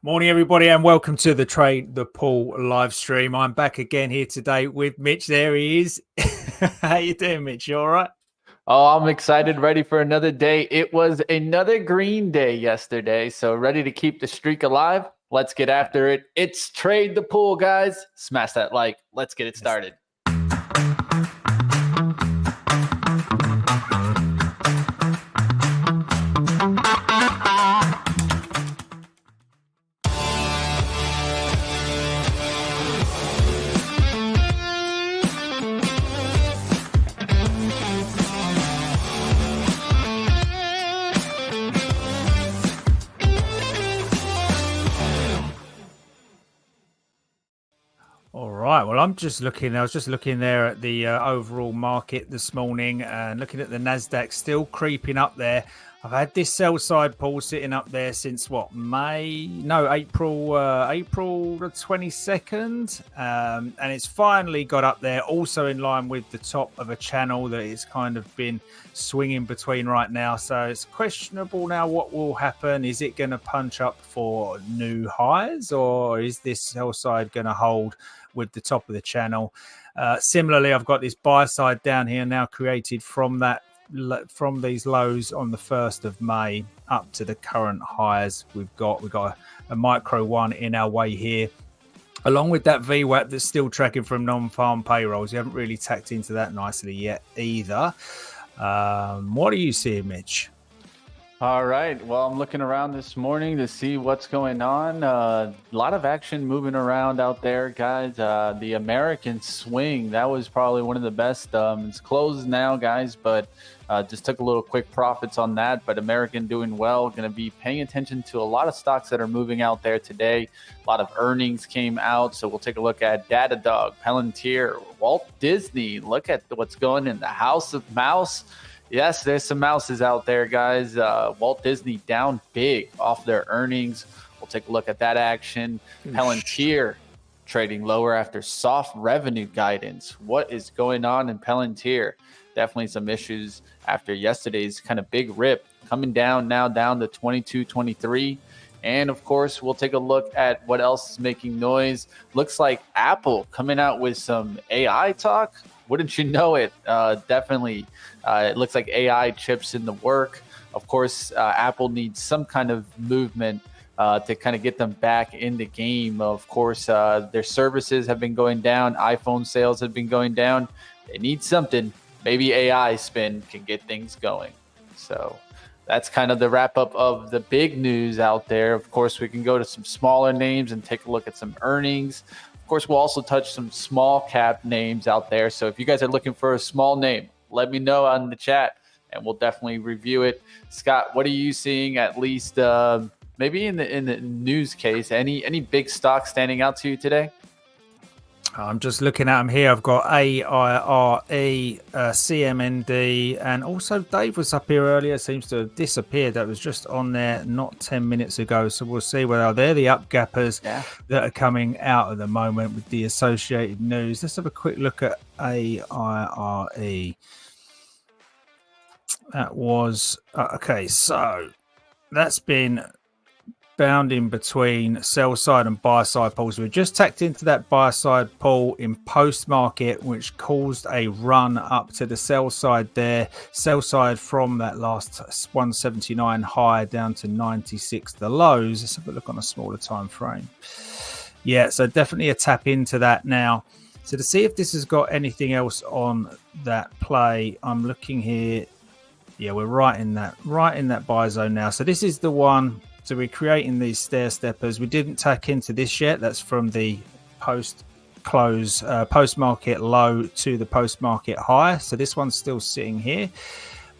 Morning, everybody, and welcome to the Trade the Pool live stream. I'm back again here today with Mitch. There he is. How you doing, Mitch? You all right? Oh, I'm excited, ready for another day. It was another green day yesterday, so ready to keep the streak alive. Let's get after it. It's Trade the Pool, guys. Smash that like. Let's get it started. All right. Well, I was just looking there at the overall market this morning and looking at the NASDAQ still creeping up there. I've had this sell side pull sitting up there since April the 22nd. And it's finally got up there, also in line with the top of a channel that it's kind of been swinging between right now. So it's questionable now what will happen. Is it going to punch up for new highs, or is this sell side going to hold with the top of the channel? Similarly, I've got this buy side down here now created from these lows on the 1st of May up to the current highs. We've got a micro one in our way here, along with that VWAP that's still tracking from non-farm payrolls. You haven't really tacked into that nicely yet either. What do you see, Mitch? All right. Well, I'm looking around this morning to see what's going on. A lot of action moving around out there, guys. The American swing, that was probably one of the best. It's closed now, guys, but just took a little quick profits on that. But American doing well. Going to be paying attention to a lot of stocks that are moving out there today. A lot of earnings came out, so we'll take a look at Datadog, Palantir, Walt Disney. Look at what's going in the House of Mouse. Yes, there's some mouses out there, guys. Walt Disney down big off their earnings. We'll take a look at that action. Palantir trading lower after soft revenue guidance. What is going on in Palantir? Definitely some issues after yesterday's kind of big rip. Coming down now, down to 22.23. And, of course, we'll take a look at what else is making noise. Looks like Apple coming out with some AI talk. Wouldn't you know it? Definitely. It looks like AI chips in the work. Of course, Apple needs some kind of movement to kind of get them back in the game. Of course, their services have been going down. iPhone sales have been going down. They need something. Maybe AI spin can get things going. So that's kind of the wrap up of the big news out there. Of course, we can go to some smaller names and take a look at some earnings. Of course, we'll also touch some small cap names out there. So if you guys are looking for a small name, let me know on the chat and we'll definitely review it. Scott, what are you seeing, at least maybe in the news case? Any big stocks standing out to you today? I'm just looking at them here. I've got AIRE, CMND, and also Dave was up here earlier. Seems to have disappeared. That was just on there not 10 minutes ago. So we'll see whether they're the up-gappers that are coming out at the moment with the associated news. Let's have a quick look at AIRE. That was okay. So that's been bound in between sell side and buy side pulls. We just tacked into that buy side pull in post market, which caused a run up to the sell side there. Sell side from that last 179 high down to 96 the lows. Let's have a look on a smaller time frame. Yeah, so definitely a tap into that now. So to see if this has got anything else on that play, I'm looking here. Yeah, we're right in that buy zone now. So this is the one. So we're creating these stair steppers. We didn't tack into this yet. That's from the post market low to the post market high. So this one's still sitting here,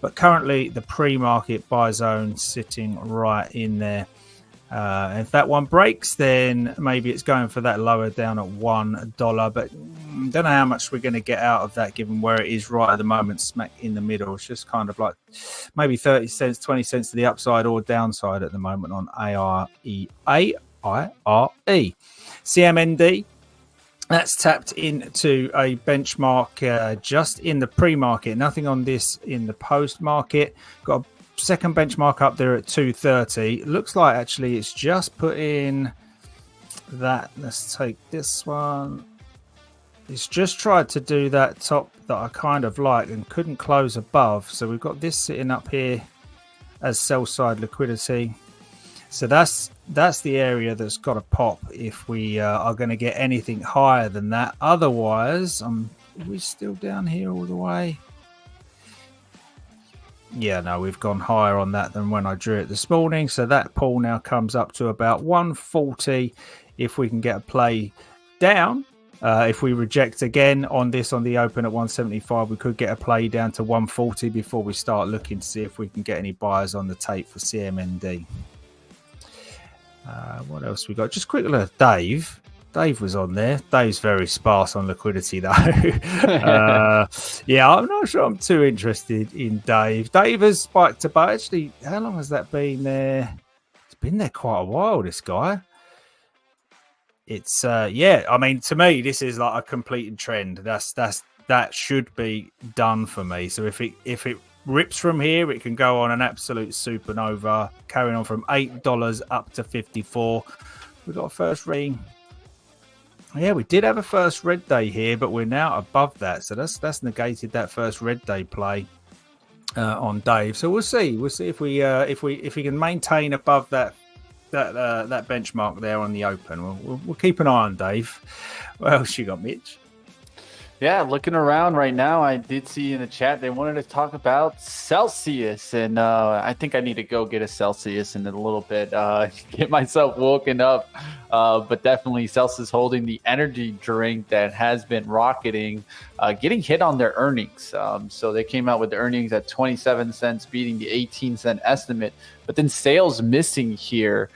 but currently the pre-market buy zone sitting right in there. If that one breaks, then maybe it's going for that lower down at $1, but don't know how much we're going to get out of that given where it is right at the moment, smack in the middle. It's just kind of like maybe 30 cents, 20 cents to the upside or downside at the moment on AIRE. CMND, that's tapped into a benchmark just in the pre-market. Nothing on this in the post-market. Got a second benchmark up there at 230. It looks like actually it's just put in that. Let's take this one. It's just tried to do that top that I kind of like and couldn't close above. So we've got this sitting up here as sell side liquidity. So that's the area that's got to pop if we are going to get anything higher than that. Otherwise, are we still down here all the way? Yeah, no, we've gone higher on that than when I drew it this morning. So that pull now comes up to about 140 if we can get a play down. If we reject again on this on the open at 175, we could get a play down to 140 before we start looking to see if we can get any buyers on the tape for CMND. What else we got? Just quick look at Dave. Dave was on there. Dave's very sparse on liquidity though. Yeah, I'm not sure I'm too interested in Dave. Dave has spiked about, actually, how long has that been there? It's been there quite a while, this guy. It's yeah, I mean, to me this is like a completing trend. That should be done for me. So if it rips from here, it can go on an absolute supernova, carrying on from $8 up to 54. We got a first ring. Yeah, we did have a first red day here, but we're now above that, so that's negated that first red day play on Dave. So we'll see if we can maintain above that benchmark there on the open. We'll keep an eye on Dave. What else you got, Mitch? Yeah, looking around right now, I did see in the chat they wanted to talk about Celsius, and I think I need to go get a Celsius in a little bit, get myself woken up. But definitely Celsius holding the energy drink that has been rocketing, getting hit on their earnings. So they came out with the earnings at 27 cents, beating the 18-cent estimate. But then sales missing here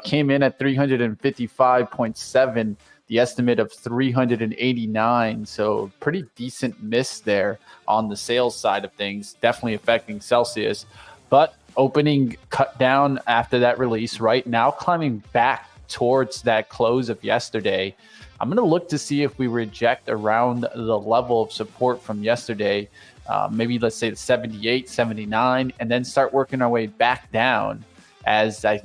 came in at 355.7. The estimate of 389, so pretty decent miss there on the sales side of things, definitely affecting Celsius. But opening cut down after that release, right now climbing back towards that close of yesterday. I'm going to look to see if we reject around the level of support from yesterday, maybe let's say the 78, 79, and then start working our way back down as I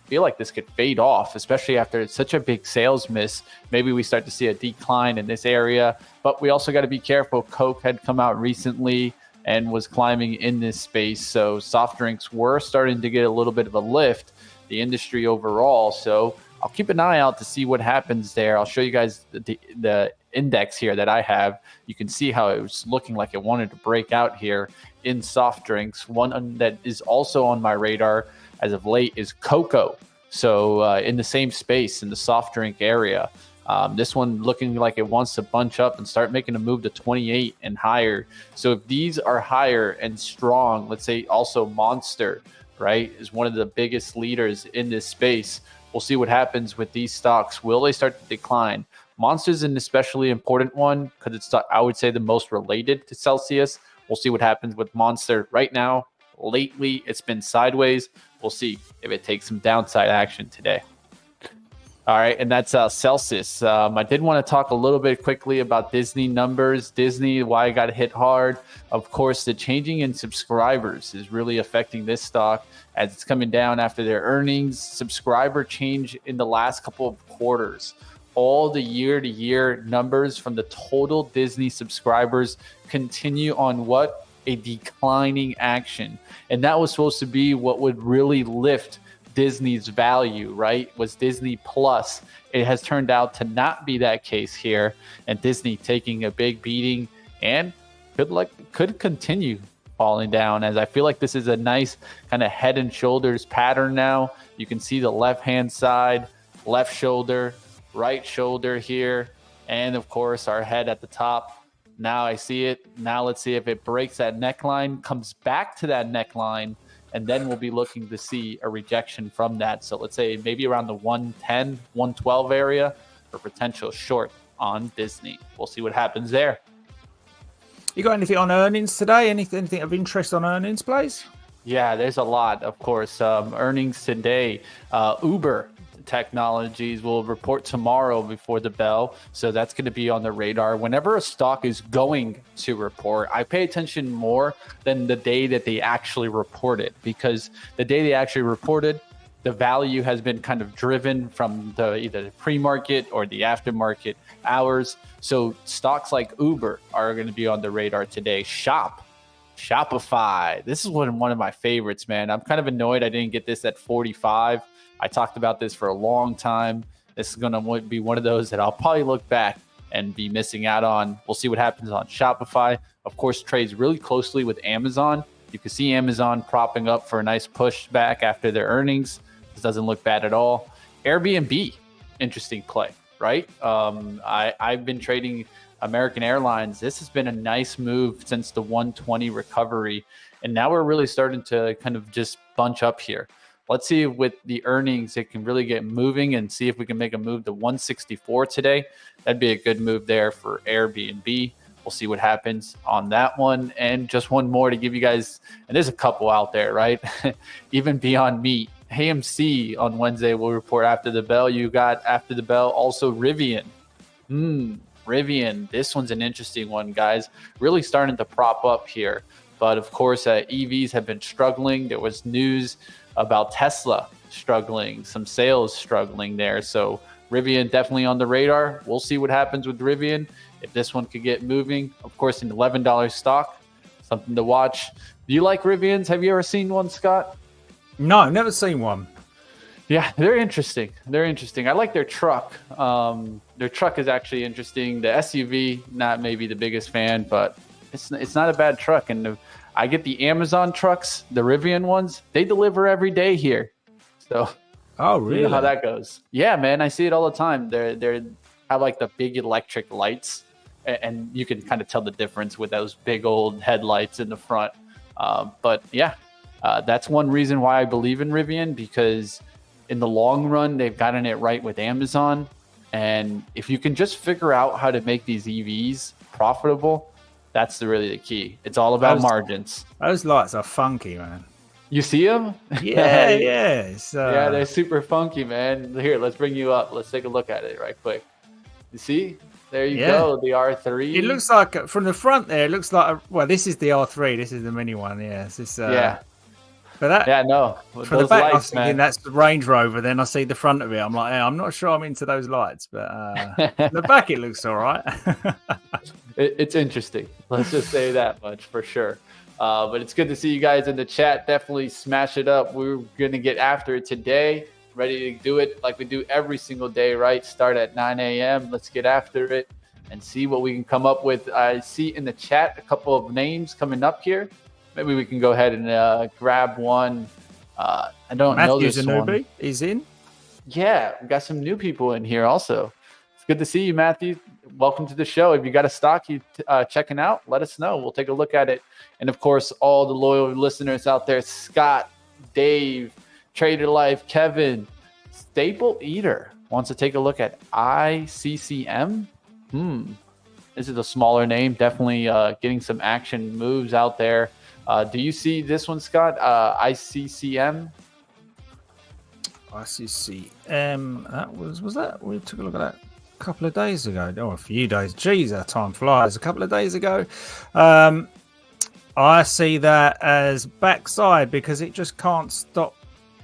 feel like this could fade off, especially after it's such a big sales miss. Maybe we start to see a decline in this area, but we also got to be careful. Coke had come out recently and was climbing in this space, so soft drinks were starting to get a little bit of a lift, the industry overall. So I'll keep an eye out to see what happens there. I'll show you guys the index here that I have. You can see how it was looking like it wanted to break out here in soft drinks. One that is also on my radar as of late is cocoa. So in the same space in the soft drink area, this one looking like it wants to bunch up and start making a move to 28 and higher. So if these are higher and strong, let's say also Monster, right, is one of the biggest leaders in this space. We'll see what happens with these stocks. Will they start to decline? Monster's an especially important one because it's, I would say, the most related to Celsius. We'll see what happens with Monster right now. Lately, it's been sideways. We'll see if it takes some downside action today. All right, and that's Celsius. I did want to talk a little bit quickly about Disney numbers. Disney, why it got hit hard. Of course, the changing in subscribers is really affecting this stock as it's coming down after their earnings. Subscriber change in the last couple of quarters. All the year-to-year numbers from the total Disney subscribers continue on what? A declining action. And that was supposed to be what would really lift Disney's value, right? Was Disney Plus. It has turned out to not be that case here, and Disney taking a big beating and could continue falling down, as I feel like this is a nice kind of head and shoulders pattern now. You can see the left hand side, left shoulder, right shoulder here, and of course our head at the top. Now I see it. Now let's see if it breaks that neckline, comes back to that neckline, and then we'll be looking to see a rejection from that. So let's say maybe around the 110, 112 area for potential short on Disney. We'll see what happens there. You got anything on earnings today? Anything of interest on earnings, please? Yeah, there's a lot, of course. Earnings today. Uber Technologies will report tomorrow before the bell. So that's going to be on the radar. Whenever a stock is going to report, I pay attention more than the day that they actually reported, because the day they actually reported, the value has been kind of driven from either the pre-market or the aftermarket hours. So stocks like Uber are going to be on the radar today. Shopify. This is one of my favorites, man. I'm kind of annoyed I didn't get this at 45. I talked about this for a long time. This is going to be one of those that I'll probably look back and be missing out on. We'll see what happens on Shopify. Of course, trades really closely with Amazon. You can see Amazon propping up for a nice push back after their earnings. This doesn't look bad at all. Airbnb, interesting play, right? I've been trading American Airlines. This has been a nice move since the 120 recovery. And now we're really starting to kind of just bunch up here. Let's see if with the earnings, it can really get moving and see if we can make a move to 164 today. That'd be a good move there for Airbnb. We'll see what happens on that one. And just one more to give you guys, and there's a couple out there, right? Even Beyond Meat. AMC on Wednesday will report after the bell. You got after the bell also Rivian. Rivian, this one's an interesting one, guys. Really starting to prop up here. But of course, EVs have been struggling. There was news about Tesla struggling, some sales struggling there. So Rivian definitely on the radar. We'll see what happens with Rivian. If this one could get moving, of course, an $11 stock, something to watch. Do you like Rivians? Have you ever seen one, Scott? No, I've never seen one. Yeah, they're interesting. I like their truck. Their truck is actually interesting. The SUV, not maybe the biggest fan, but it's not a bad truck. And I get the Amazon trucks, the Rivian ones. They deliver every day here. So, oh really? You know how that goes. Yeah, man, I see it all the time. They have like the big electric lights, and you can kind of tell the difference with those big old headlights in the front. But yeah, that's one reason why I believe in Rivian, because in the long run, they've gotten it right with Amazon. And if you can just figure out how to make these EVs profitable, that's really the key. It's all about margins. Those lights are funky, man. You see them? Yeah. Yeah, they're super funky, man. Here, let's bring you up. Let's take a look at it right quick. You see? There you go, the R3. It looks like, from the front there, it looks like, well, this is the R3. This is the mini one, yeah. But that, from the back, lights, I was thinking that's the Range Rover. Then I see the front of it. I'm like, I'm not sure I'm into those lights, but the back it looks all right. It's interesting. Let's just say that much for sure. But it's good to see you guys in the chat. Definitely smash it up. We're going to get after it today. Ready to do it like we do every single day, right? Start at 9 a.m. Let's get after it and see what we can come up with. I see in the chat a couple of names coming up here. Maybe we can go ahead and grab one. I don't know this one. He's in. Yeah, we got some new people in here also. It's good to see you, Matthew. Welcome to the show. If you got a stock you checking out, let us know. We'll take a look at it. And of course, all the loyal listeners out there, Scott, Dave, Trader Life, Kevin, Staple Eater wants to take a look at ICCM. This is a smaller name. Definitely getting some action moves out there. Do you see this one, Scott? ICCM? ICCM. That was that? We took a look at that a couple of days ago. Oh, a few days. Jeez, that time flies. A couple of days ago. I see that as backside because it just can't stop.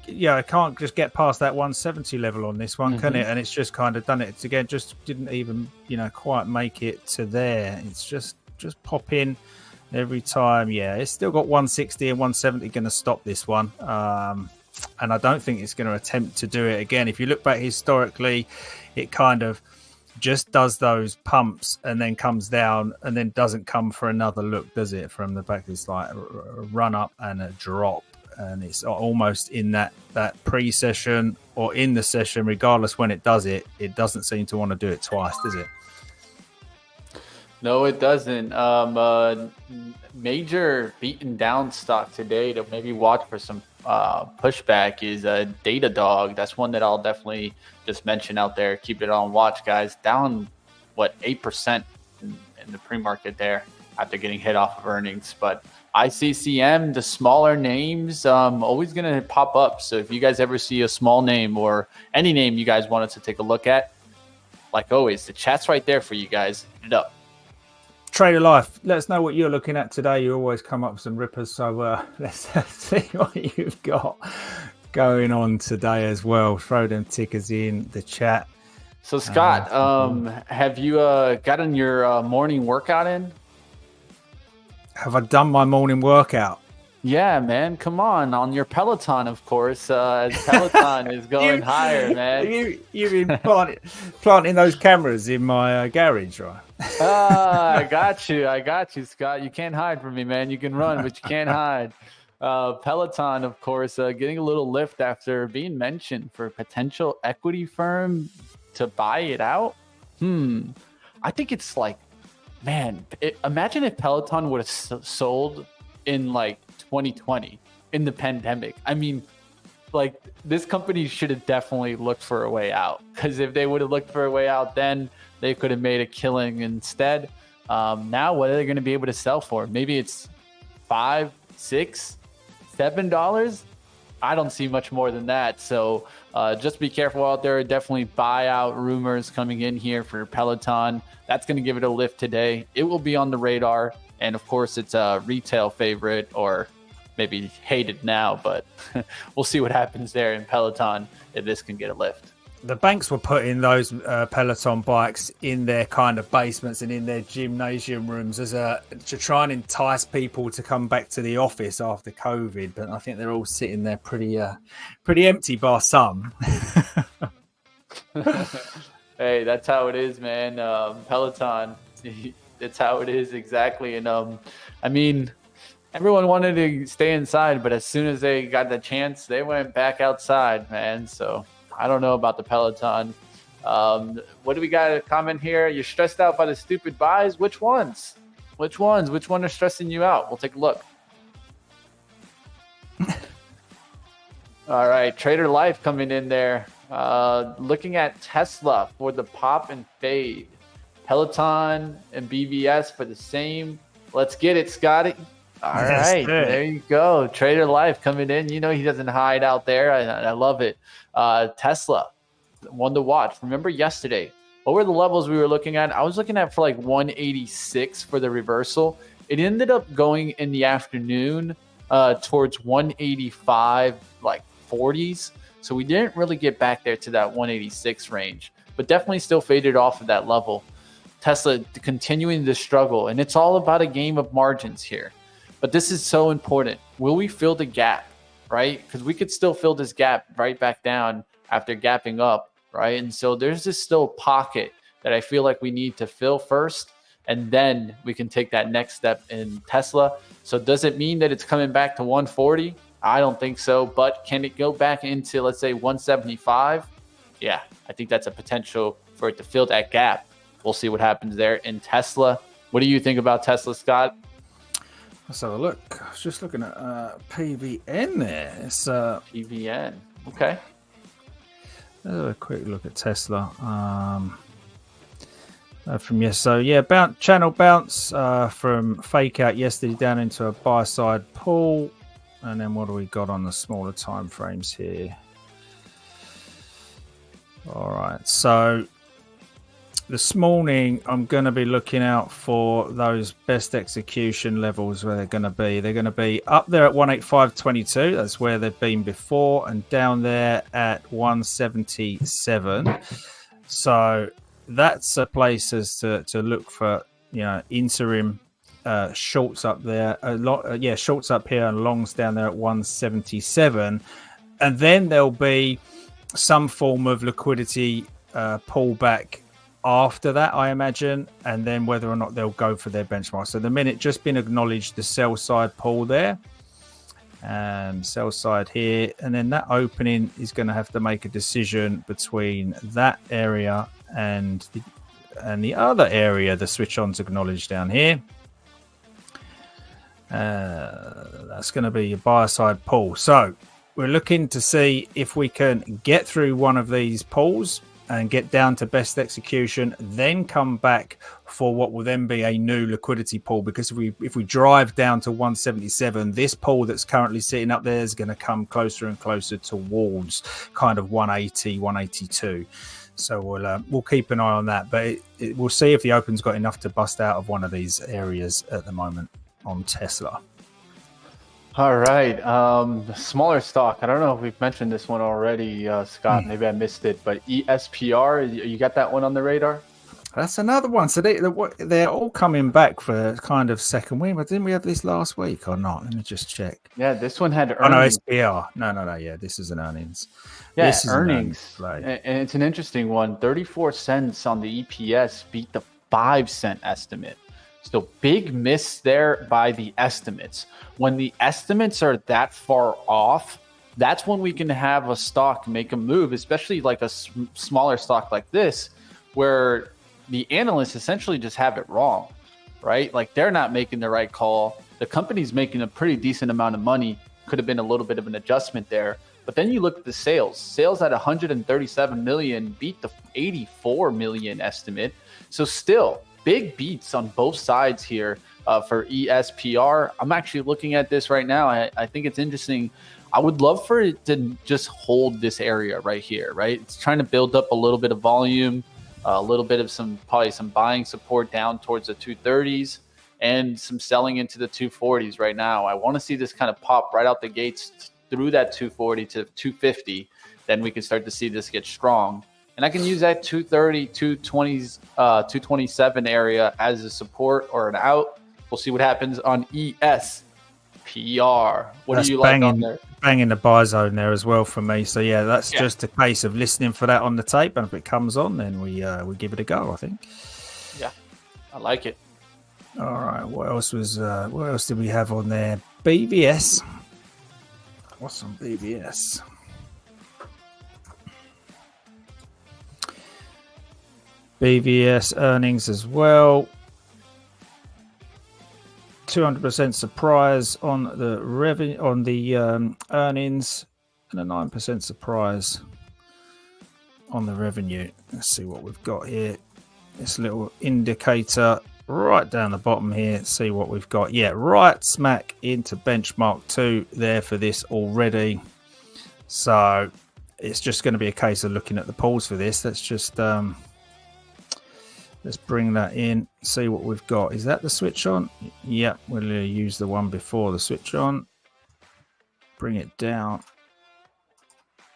Yeah, it can't just get past that 170 level on this one, can it? And it's just kind of done it. It's again, just didn't even, quite make it to there. It's just pop in every time. Yeah, it's still got 160 and 170 going to stop this one. And I don't think it's going to attempt to do it again. If you look back historically, it kind of just does those pumps and then comes down and then doesn't come for another look, does it? From the back, it's like a run up and a drop. And it's almost in that pre-session or in the session, regardless when it does it, it doesn't seem to want to do it twice, does it? No, it doesn't. Major beaten down stock today to maybe watch for some pushback is a Datadog. That's one that I'll definitely just mention out there. Keep it on watch, guys. Down, 8% in the pre-market there after getting hit off of earnings. But ICCM, the smaller names, always going to pop up. So if you guys ever see a small name or any name you guys wanted to take a look at, like always, the chat's right there for you guys. Hit it up. Trader Life, let us know what you're looking at today. You always come up with some rippers. So let's see what you've got going on today as well. Throw them tickers in the chat. So Scott, have you gotten your morning workout in? Have I done my morning workout? Yeah, man. Come on your Peloton, of course. As Peloton is going higher, man. You've been planting those cameras in my garage, right? I got you, Scott. You can't hide from me, man. You can run, but you can't hide. Peloton, of course, getting a little lift after being mentioned for a potential equity firm to buy it out. I think it's like, man, imagine if Peloton would have sold in like 2020 in the pandemic. I mean, like, this company should have definitely looked for a way out, because if they would have looked for a way out, then they could have made a killing instead. Now, what are they going to be able to sell for? Maybe it's $5, $6, $7. I don't see much more than that. So just be careful out there. Definitely buyout rumors coming in here for Peloton. That's going to give it a lift today. It will be on the radar. And of course, it's a retail favorite, or maybe hated now, but we'll see what happens there in Peloton if this can get a lift. The banks were putting those Peloton bikes in their kind of basements and in their gymnasium rooms as to try and entice people to come back to the office after COVID. But I think they're all sitting there pretty empty, bar some. Hey, that's how it is, man. Peloton, it's how it is exactly. And I mean, everyone wanted to stay inside, but as soon as they got the chance, they went back outside, man. So I don't know about the Peloton. What do we got a comment here? You're stressed out by the stupid buys? Which ones? Which one are stressing you out? We'll take a look. All right, Trader Life coming in there. Looking at Tesla for the pop and fade. Peloton and BVS for the same. Let's get it, Scotty. All right, there you go. Trader Life coming in. You know he doesn't hide out there. I love it. Tesla, one to watch. Remember yesterday, what were the levels we were looking at? I was looking at for like 186 for the reversal. It ended up going in the afternoon towards 185, like 40s. So we didn't really get back there to that 186 range, but definitely still faded off of that level. Tesla continuing to struggle, and it's all about a game of margins here. But this is so important. Will we fill the gap, right? Because we could still fill this gap right back down after gapping up, right? And so there's this still pocket that I feel like we need to fill first, and then we can take that next step in Tesla. So does it mean that it's coming back to 140? I don't think so. But can it go back into, let's say, 175? Yeah, I think that's a potential for it to fill that gap. We'll see what happens there in Tesla. What do you think about Tesla, Scott? Let's have a look. I was just looking at PVN there. It's PVN. Okay. Let's have a quick look at Tesla. From yes, so yeah, channel bounce from fake out yesterday down into a buy side pull, and then what do we got on the smaller time frames here? All right, so this morning, I'm going to be looking out for those best execution levels where they're going to be. They're going to be up there at 185.22. That's where they've been before, and down there at 177. So that's a place as to look for, interim shorts up there. Shorts up here and longs down there at 177. And then there'll be some form of liquidity pullback after that, I imagine, and then whether or not they'll go for their benchmark. So the minute just been acknowledged the sell side pull there, sell side here, and then that opening is going to have to make a decision between that area and the other area the switch on's acknowledged down here. That's going to be your buyer side pull. So we're looking to see if we can get through one of these pulls and get down to best execution, then come back for what will then be a new liquidity pool. Because if we drive down to 177, this pool that's currently sitting up there is going to come closer and closer towards kind of 180, 182. So we'll keep an eye on that, but we'll see if the Open's got enough to bust out of one of these areas at the moment on Tesla. All right. Smaller stock. I don't know if we've mentioned this one already, Scott. Maybe I missed it, but ESPR, you got that one on the radar? That's another one. So they're all coming back for kind of second win. But didn't we have this last week or not? Let me just check. Yeah, this one had earnings. Oh, no, SPR. No. Yeah, this is an earnings. Yeah, this is earnings. And it's an interesting one. 34 cents on the EPS beat the 5-cent estimate. So big miss there by the estimates. When the estimates are that far off, that's when we can have a stock make a move, especially like a smaller stock like this, where the analysts essentially just have it wrong, right? Like they're not making the right call. The company's making a pretty decent amount of money. Could have been a little bit of an adjustment there. But then you look at the sales. Sales at 137 million beat the 84 million estimate. So still, big beats on both sides here for ESPR. I'm actually looking at this right now. I think it's interesting. I would love for it to just hold this area right here, right? It's trying to build up a little bit of volume, a little bit of probably some buying support down towards the 230s and some selling into the 240s right now. I want to see this kind of pop right out the gates through that 240 to 250. Then we can start to see this get strong. And I can use that 230, 220s, 227 area as a support or an out. We'll see what happens on ESPR. What do you like on there? Banging the buy zone there as well for me. So yeah, that's just a case of listening for that on the tape, and if it comes on, then we give it a go, I think. Yeah, I like it. All right, what else did we have on there? BVS. What's on BVS? BVS earnings as well. 200% surprise on the revenue, on the earnings, and a 9% surprise on the revenue. Let's see what we've got here. This little indicator right down the bottom here. See what we've got. Yeah, right smack into benchmark 2 there for this already. So it's just going to be a case of looking at the pools for this. Let's just let's bring that in, see what we've got. Is that the switch on? Yep, we'll use the one before the switch on. Bring it down.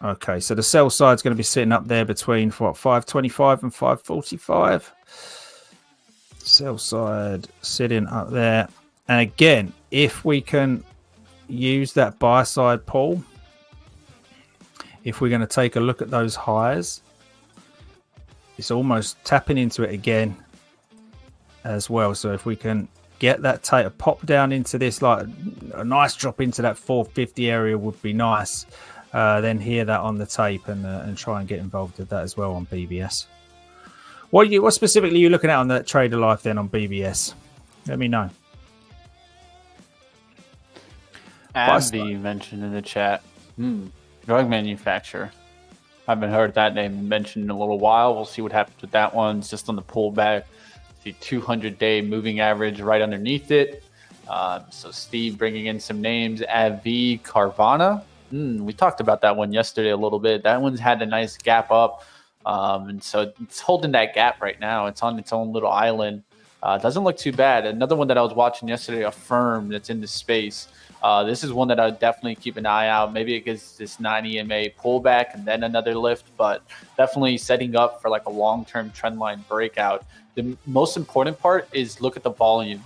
Okay, so the sell side's going to be sitting up there between 525 and 545. Sell side sitting up there. And again, if we can use that buy side pull, if we're going to take a look at those highs, it's almost tapping into it again as well. So if we can get that pop down into this, like a nice drop into that 450 area would be nice. Then hear that on the tape and try and get involved with that as well on BVS. What specifically are you looking at on that Trader Life then on BVS? Let me know. AbbVie mentioned in the chat. Drug manufacturer. I haven't heard that name mentioned in a little while. We'll see what happens with that one. It's just on the pullback. The 200-day moving average right underneath it. So Steve bringing in some names. AbbVie, Carvana. We talked about that one yesterday a little bit. That one's had a nice gap up. And so it's holding that gap right now. It's on its own little island. Doesn't look too bad. Another one that I was watching yesterday, a firm that's in the space. This is one that I would definitely keep an eye out. Maybe it gets this 9 EMA pullback and then another lift, but definitely setting up for like a long-term trend line breakout. The most important part is look at the volume.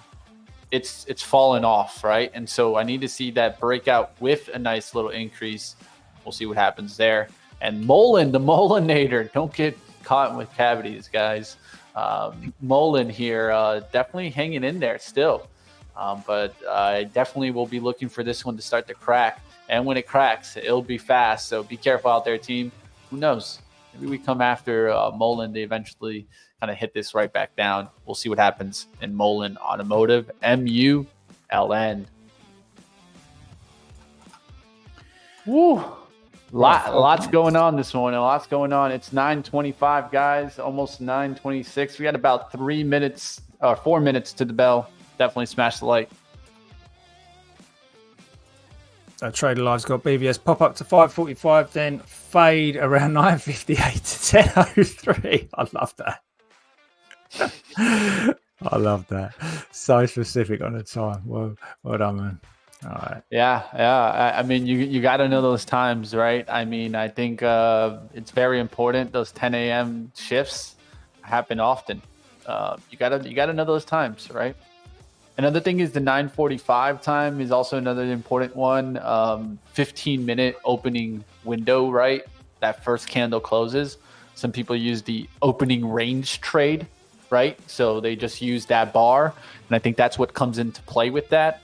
It's fallen off, right? And so I need to see that breakout with a nice little increase. We'll see what happens there. And Mullen, the Mullinator, don't get caught with cavities, guys. Mullen here, definitely hanging in there still. But I definitely will be looking for this one to start to crack. And when it cracks, it'll be fast. So be careful out there, team. Who knows? Maybe we come after Mullen to eventually kind of hit this right back down. We'll see what happens in Mullen Automotive, MULN. Woo! Lots going on this morning. Lots going on. It's 9:25, guys. Almost 9:26. We got about 4 minutes to the bell. Definitely smash the like. Trader Live's got BVS pop up to 5:45, then fade around 9:58 to 10:03. I love that. I love that. So specific on the time. Well done, man. All right. Yeah. I mean, you got to know those times, right? I mean, I think it's very important. Those 10 a.m. shifts happen often. You gotta know those times, right? Another thing is the 9:45 time is also another important one. 15-minute opening window, right? That first candle closes. Some people use the opening range trade, right? So they just use that bar, and I think that's what comes into play with that.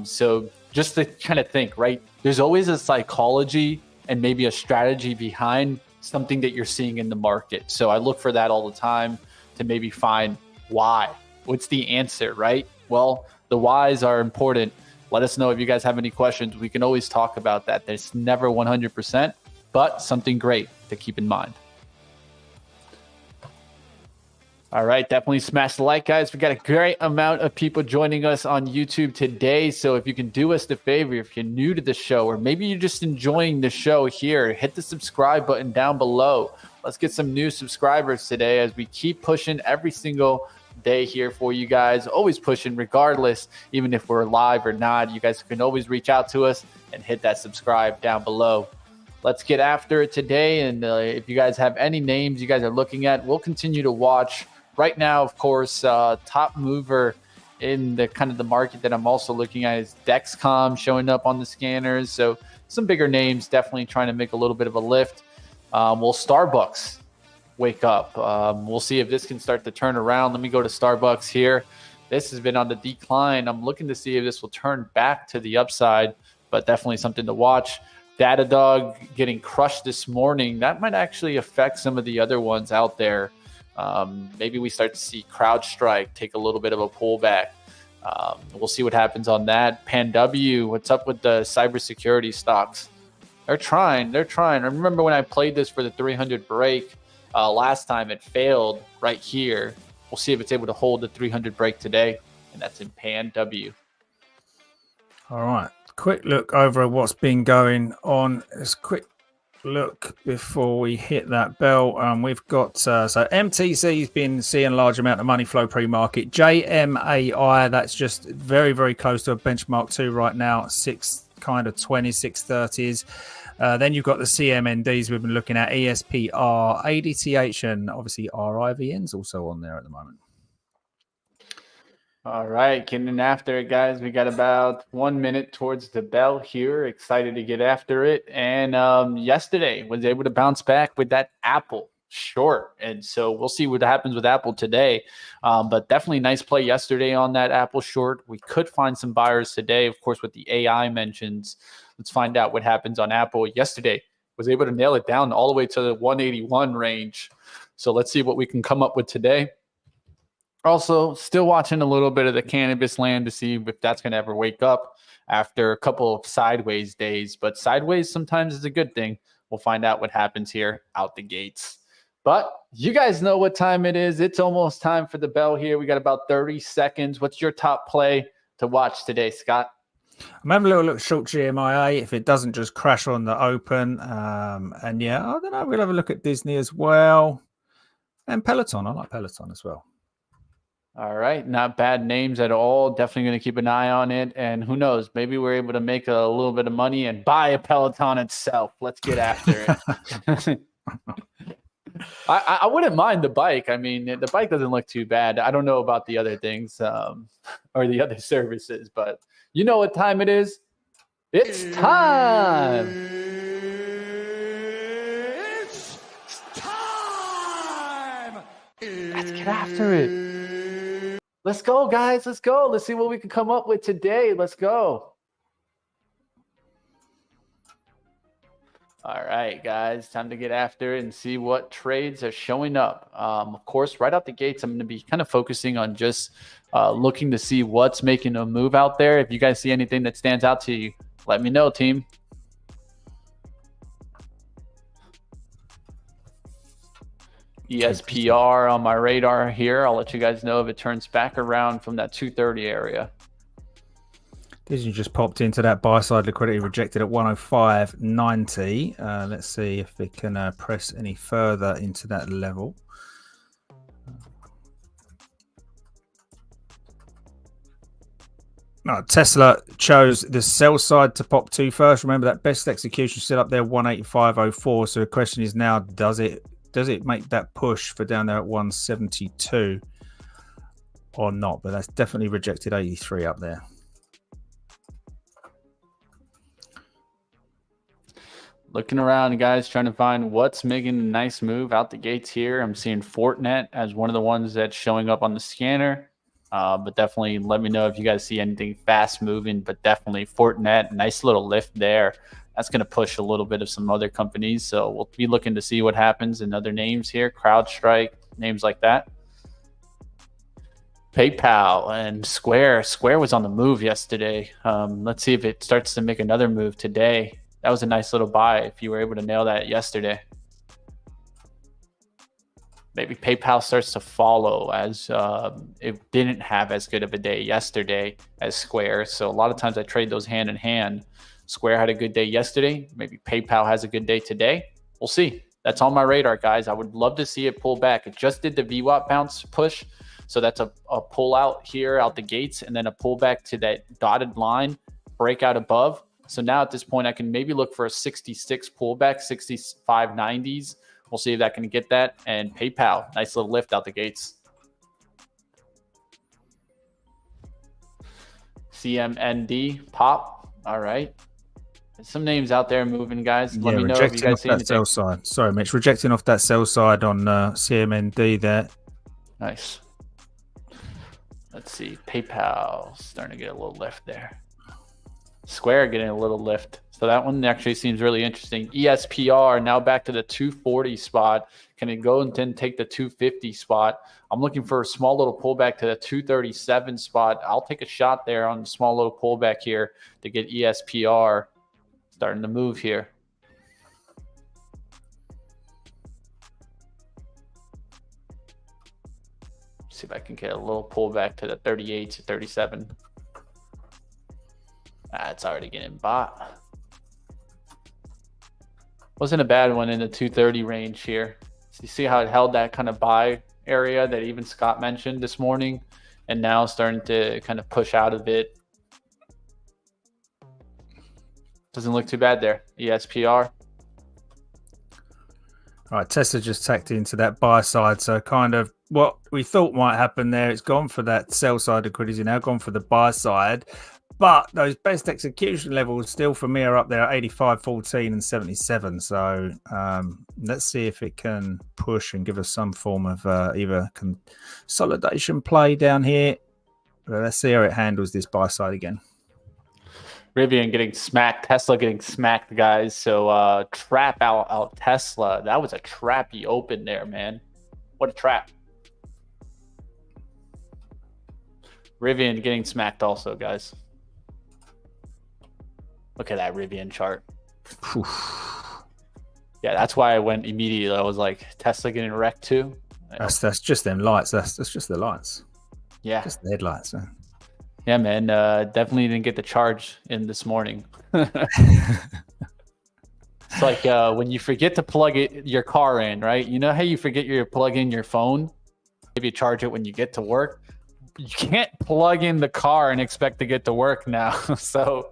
So just to kind of think, right? There's always a psychology and maybe a strategy behind something that you're seeing in the market. So I look for that all the time to maybe find why. What's the answer, right? Well, the whys are important. Let us know if you guys have any questions. We can always talk about that. There's never 100%, but something great to keep in mind. All right, definitely smash the like, guys. We got a great amount of people joining us on YouTube today. So if you can do us the favor, if you're new to the show, or maybe you're just enjoying the show here, hit the subscribe button down below. Let's get some new subscribers today as we keep pushing every single day here for you guys. Always pushing regardless, even if we're live or not. You guys can always reach out to us and hit that subscribe down below. Let's get after it today. And if you guys have any names you guys are looking at, we'll continue to watch. Right now, of course, top mover in the kind of the market that I'm also looking at is Dexcom showing up on the scanners. So some bigger names definitely trying to make a little bit of a lift. Will Starbucks wake up? We'll see if this can start to turn around. Let me go to Starbucks here. This has been on the decline. I'm looking to see if this will turn back to the upside, but definitely something to watch. Datadog getting crushed this morning. That might actually affect some of the other ones out there. Maybe we start to see CrowdStrike take a little bit of a pullback. We'll see what happens on that. PanW, what's up with the cybersecurity stocks? They're trying. I remember when I played this for the 300 break last time, it failed right here. We'll see if it's able to hold the 300 break today, and that's in PanW. All right. Quick look over what's been going on. Let's quick look before we hit that bell. We've got so MTC's been seeing a large amount of money flow pre-market. JMAI, that's just very, very close to a benchmark 2 right now, 630s. Then you've got the CMNDs we've been looking at, ESPR, ADTH, and obviously RIVN's also on there at the moment. All right, getting after it, guys. We got about 1 minute towards the bell here. Excited to get after it. And yesterday was able to bounce back with that Apple short. And so we'll see what happens with Apple today. But definitely nice play yesterday on that Apple short. We could find some buyers today, of course, with the AI mentions. Let's find out what happens on Apple. Yesterday was able to nail it down all the way to the 181 range. So let's see what we can come up with today. Also, still watching a little bit of the cannabis land to see if that's going to ever wake up after a couple of sideways days. But sideways sometimes is a good thing. We'll find out what happens here out the gates. But you guys know what time it is. It's almost time for the bell here. We got about 30 seconds. What's your top play to watch today, Scott? I'm having a little look short GMIA if it doesn't just crash on the open. And yeah, I don't know. We'll have a look at Disney as well. And Peloton. I like Peloton as well. All right. Not bad names at all. Definitely going to keep an eye on it. And who knows, maybe we're able to make a little bit of money and buy a Peloton itself. Let's get after it. I wouldn't mind the bike. I mean, the bike doesn't look too bad. I don't know about the other things or the other services, but you know what time it is? It's time. It's time. Let's get after it. Let's go, guys. Let's go. Let's see what we can come up with today. Let's go. All right, guys. Time to get after it and see what trades are showing up. Of course, right out the gates, I'm going to be kind of focusing on just looking to see what's making a move out there. If you guys see anything that stands out to you, let me know, team. ESPR on my radar here. I'll let you guys know if it turns back around from that 230 area. Disney just popped into that buy side liquidity, rejected at 105.90. Let's see if it can press any further into that level. Tesla chose the sell side to pop to first. Remember that best execution still up there, 185.04. So the question is now, does it make that push for down there at 172 or not? But that's definitely rejected 83 up there. Looking around, guys, trying to find what's making a nice move out the gates here. I'm seeing Fortinet as one of the ones that's showing up on the scanner. But definitely let me know if you guys see anything fast moving. But definitely Fortinet, nice little lift there. That's going to push a little bit of some other companies. So we'll be looking to see what happens in other names here. CrowdStrike, names like that. PayPal and Square. Square was on the move yesterday. Let's see if it starts to make another move today. That was a nice little buy if you were able to nail that yesterday. Maybe PayPal starts to follow as it didn't have as good of a day yesterday as Square. So a lot of times I trade those hand in hand. Square had a good day yesterday. Maybe PayPal has a good day today. We'll see. That's on my radar, guys. I would love to see it pull back. It just did the VWAP bounce push. So that's a pull out here out the gates and then a pullback to that dotted line, breakout above. So now at this point, I can maybe look for a 66 pullback, 65.90s. We'll see if that can get that. And PayPal, nice little lift out the gates. CMND, pop. All right. Some names out there moving, guys. Let me know if you guys see anything. Sell side. Sorry, Mitch. Rejecting off that sell side on CMND there. Nice. Let's see. PayPal starting to get a little lift there. Square getting a little lift. So that one actually seems really interesting. ESPR now back to the 240 spot. Can it go and then take the 250 spot? I'm looking for a small little pullback to the 237 spot. I'll take a shot there on the small little pullback here to get ESPR starting to move here. See if I can get a little pullback to the 38 to 37. It's already getting bought. Wasn't a bad one in the 230 range here. So you see how it held that kind of buy area that even Scott mentioned this morning, and now starting to kind of push out of it. Doesn't look too bad there. ESPR. All right, Tesla just tacked into that buy side. So kind of what we thought might happen there. It's gone for that sell side liquidity, now gone for the buy side. But those best execution levels still for me are up there at 85, 14 and 77. So let's see if it can push and give us some form of either consolidation play down here. But let's see how it handles this buy side again. Rivian getting smacked. Tesla getting smacked, guys. So trap out Tesla. That was a trappy open there, man. What a trap. Rivian getting smacked also, guys. Look at that Rivian chart. Yeah, that's why I went immediately. I was like, Tesla getting wrecked too. That's just them lights. That's just the lights. Yeah. Just the headlights, man. Yeah, man. Definitely didn't get the charge in this morning. It's like when you forget to plug your car in, right? You know how you forget you plug in your phone? Maybe you charge it when you get to work. You can't plug in the car and expect to get to work now. So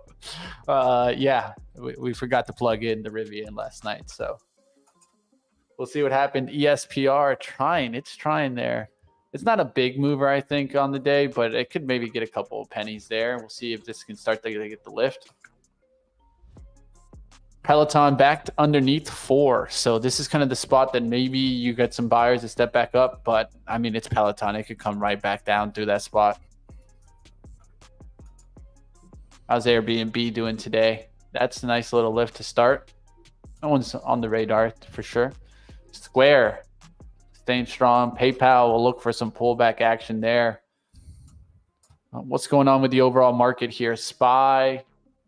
yeah, we forgot to plug in the Rivian last night. So we'll see what happened. ESPR it's trying there. It's not a big mover, I think, on the day, but it could maybe get a couple of pennies there. We'll see if this can start to get the lift. Peloton back underneath 4. So this is kind of the spot that maybe you get some buyers to step back up, but I mean, it's Peloton. It could come right back down through that spot. How's Airbnb doing today? That's a nice little lift to start. No one's on the radar for sure. Square staying strong. PayPal will look for some pullback action there. What's going on with the overall market here? SPY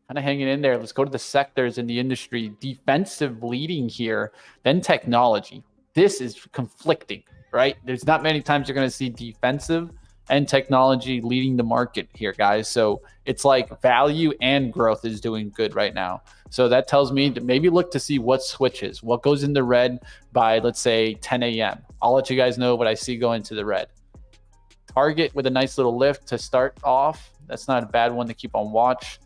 kind of hanging in there. Let's go to the sectors in the industry. Defensive leading here, then technology. this is conflicting, right? There's not many times you're going to see defensive and technology leading the market here, guys. So it's like value and growth is doing good right now. So that tells me to maybe look to see what switches, what goes in the red by, let's say, 10 a.m. I'll let you guys know what I see going to the red. Target with a nice little lift to start off. That's not a bad one to keep on watch.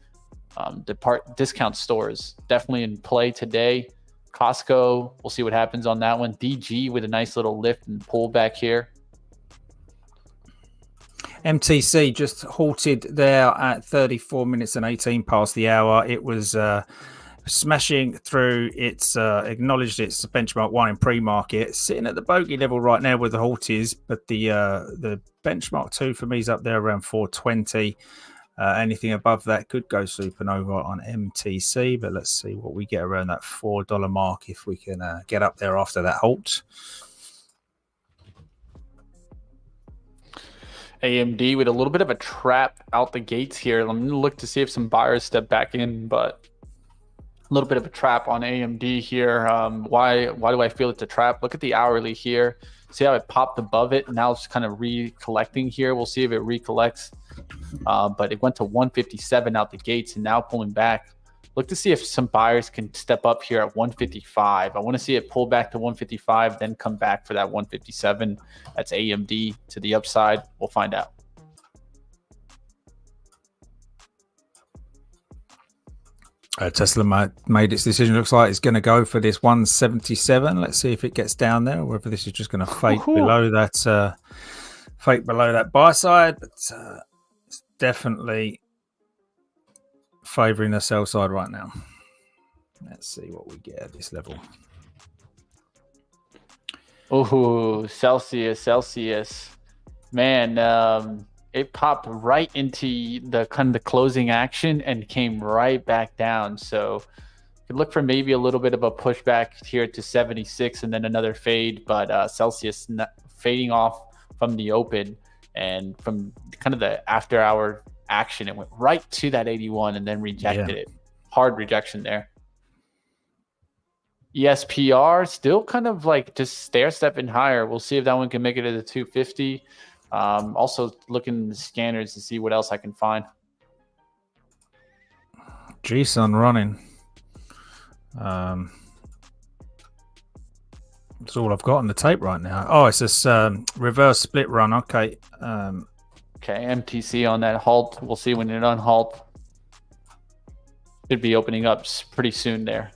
Discount stores definitely in play today. Costco, we'll see what happens on that one. DG with a nice little lift and pull back here. MTC just halted there at 34 minutes and 18 past the hour. It was smashing through its acknowledged its benchmark 1 in pre-market, sitting at the bogey level right now where the halt is, but the benchmark 2 for me is up there around 420. Anything above that could go supernova on MTC, but let's see what we get around that $4 mark if we can get up there after that halt. AMD with a little bit of a trap out the gates here. Let me look to see if some buyers step back in, but a little bit of a trap on AMD here. Why do I feel it's a trap? Look at the hourly here. See how it popped above it? Now it's kind of recollecting here. We'll see if it recollects. But it went to 157 out the gates and now pulling back. Look to see if some buyers can step up here at 155. I want to see it pull back to 155, then come back for that 157. That's AMD to the upside. We'll find out. Tesla made its decision. Looks like it's going to go for this 177. Let's see if it gets down there, or whether this is just going to fake below that buy side. But it's definitely favoring the sell side right now. Let's see what we get at this level. Oh, Celsius, man. It popped right into the kind of the closing action and came right back down. So you could look for maybe a little bit of a pushback here to 76 and then another fade, but Celsius fading off from the open and from kind of the after hour action. It went right to that 81 and then rejected it. Hard rejection there. ESPR still kind of like just stair stepping higher. We'll see if that one can make it to the 250. Also looking in the scanners to see what else I can find. G-Sun running. That's all I've got on the tape right now. Oh, it's this reverse split run. Okay. Okay, MTC on that halt. We'll see when it unhalt. Should be opening up pretty soon there.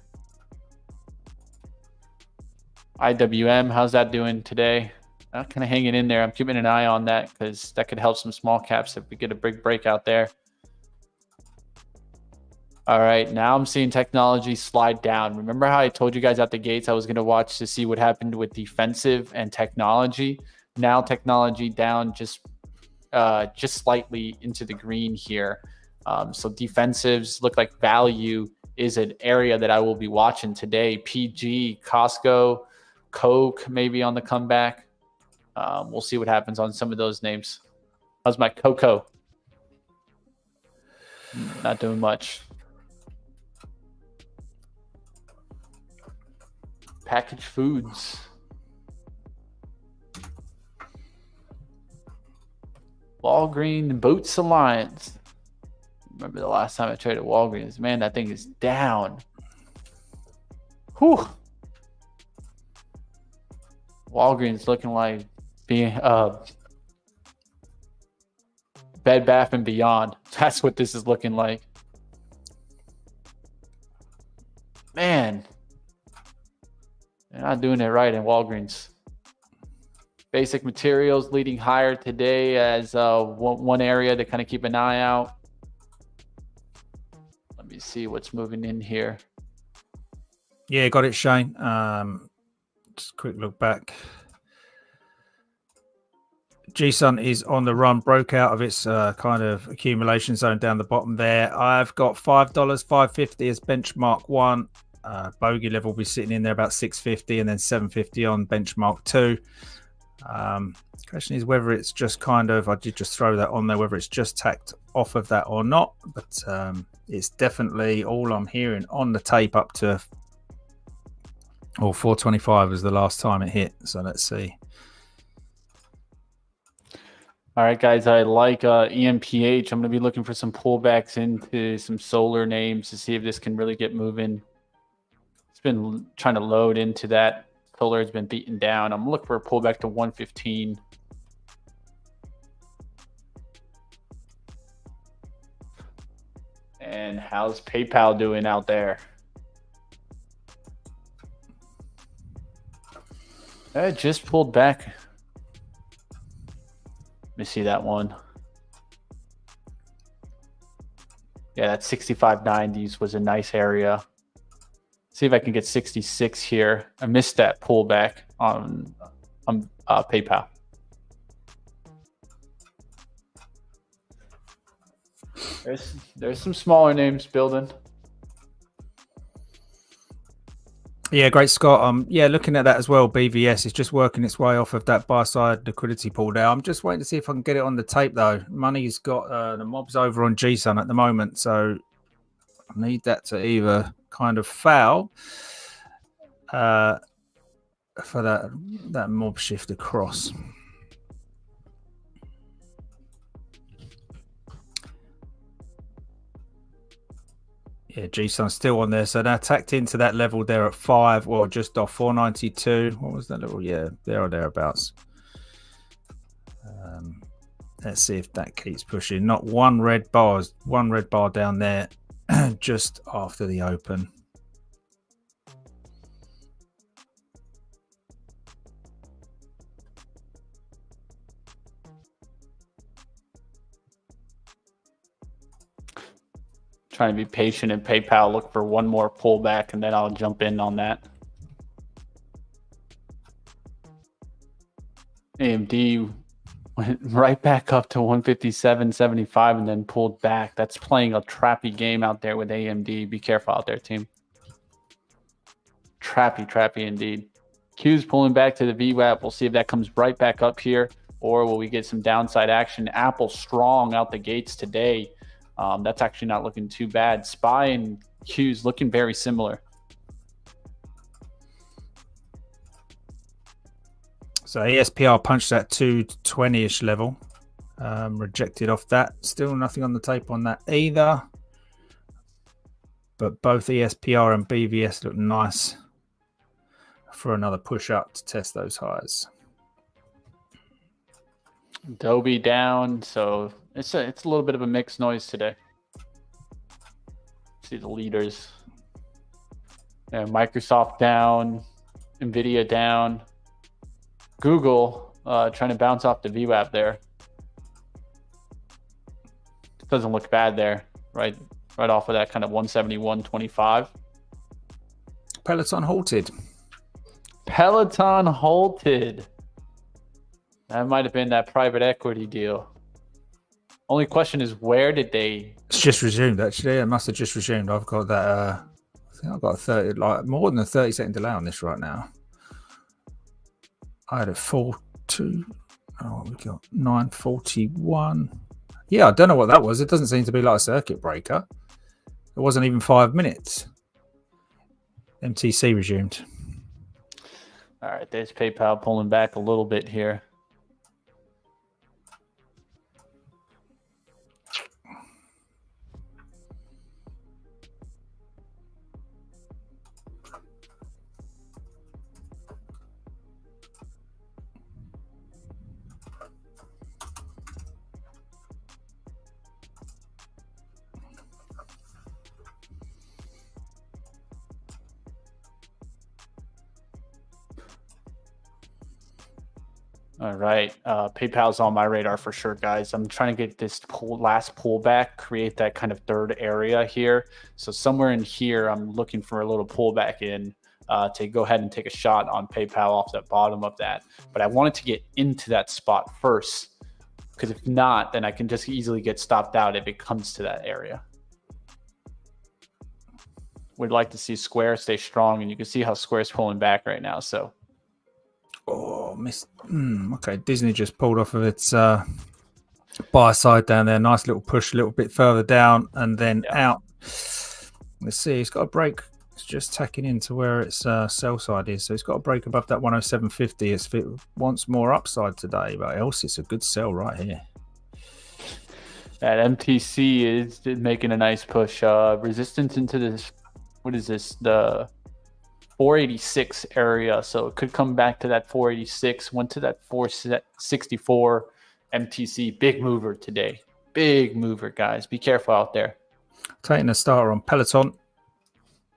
IWM, how's that doing today? Kind of hanging in there. I'm keeping an eye on that because that could help some small caps if we get a big breakout there. All right, now I'm seeing technology slide down. Remember how I told you guys at the gates I was going to watch to see what happened with defensive and technology? Now technology down just slightly into the green here. So defensives look like value is an area that I will be watching today. PG, Costco, Coke maybe on the comeback. We'll see what happens on some of those names. How's my Cocoa? Not doing much. Packaged foods. Walgreens Boots Alliance. Remember the last time I traded Walgreens? Man, that thing is down. Whew. Walgreens looking like being Bed Bath and Beyond. That's what this is looking like. Man, they're not doing it right in Walgreens. Basic materials leading higher today as one area to kind of keep an eye out. Let me see what's moving in here. Yeah, got it, Shane. Just a quick look back. G-Sun is on the run, broke out of its kind of accumulation zone down the bottom there. I've got $5, $5.50 as benchmark 1. Bogey level will be sitting in there about $6.50 and then $7.50 on benchmark 2. Question is whether it's just kind of, I did just throw that on there, whether it's just tacked off of that or not. But it's definitely all I'm hearing on the tape up to Or 425 was the last time it hit. So let's see. All right, guys, I like EMPH. I'm going to be looking for some pullbacks into some solar names to see if this can really get moving. It's been trying to load into that. Solar has been beaten down. I'm looking for a pullback to 115. And how's PayPal doing out there? It just pulled back. Let me see that one. Yeah, that 65.90s was a nice area. See if I can get 66 here. I missed that pullback on PayPal. There's some smaller names building. Yeah, great, Scott. Yeah, looking at that as well. BVS is just working its way off of that buy side liquidity pull down. I'm just waiting to see if I can get it on the tape though. Money's got the mobs over on GSUN at the moment, so I need that to either kind of foul for that mob shift across. Yeah, GSUN's still on there. So now tacked into that level there at 5, or just off 492. What was that level? Yeah, there or thereabouts. Let's see if that keeps pushing. Not one red bar down there just after the open. Trying to be patient in PayPal, look for one more pullback, and then I'll jump in on that. AMD went right back up to 157.75 and then pulled back. That's playing a trappy game out there with AMD. Be careful out there, team. Trappy indeed. Q's pulling back to the VWAP. We'll see if that comes right back up here, or will we get some downside action? Apple strong out the gates today. That's actually not looking too bad. SPY and Q's looking very similar. So ESPR punched that 220-ish level. Rejected off that. Still nothing on the tape on that either. But both ESPR and BVS look nice for another push up to test those highs. Adobe down, so it's a little bit of a mixed noise today. See the leaders. Yeah, Microsoft down, Nvidia down, Google trying to bounce off the VWAP there. Doesn't look bad there, right off of that kind of 171.25. Peloton halted. Peloton halted. That might have been that private equity deal. Only question is, where did they? It's just resumed, actually. It must have just resumed. I've got that. I think I've got a 30, like more than a 30-second delay on this right now. I had a 4.2. Oh, we got 9:41. Yeah, I don't know what that was. It doesn't seem to be like a circuit breaker. It wasn't even 5 minutes. MTC resumed. All right, there's PayPal pulling back a little bit here. All right. PayPal's on my radar for sure, guys. I'm trying to get this last pullback, create that kind of third area here. So somewhere in here, I'm looking for a little pullback in to go ahead and take a shot on PayPal off the bottom of that. But I wanted to get into that spot first, because if not, then I can just easily get stopped out if it comes to that area. We'd like to see Square stay strong, and you can see how Square's pulling back right now. So. Oh, missed. Okay, Disney just pulled off of its buy side down there. Nice little push a little bit further down and then out. Let's see. It's got a break. It's just tacking into where its sell side is. So it's got to break above that 107.50 if it wants more upside today. But else, it's a good sell right here. That MTC is making a nice push. Resistance into this, what is this? The 486 area. So it could come back to that 486. Went to that 464 MTC. Big mover today. Big mover, guys. Be careful out there. Taking a starter on Peloton.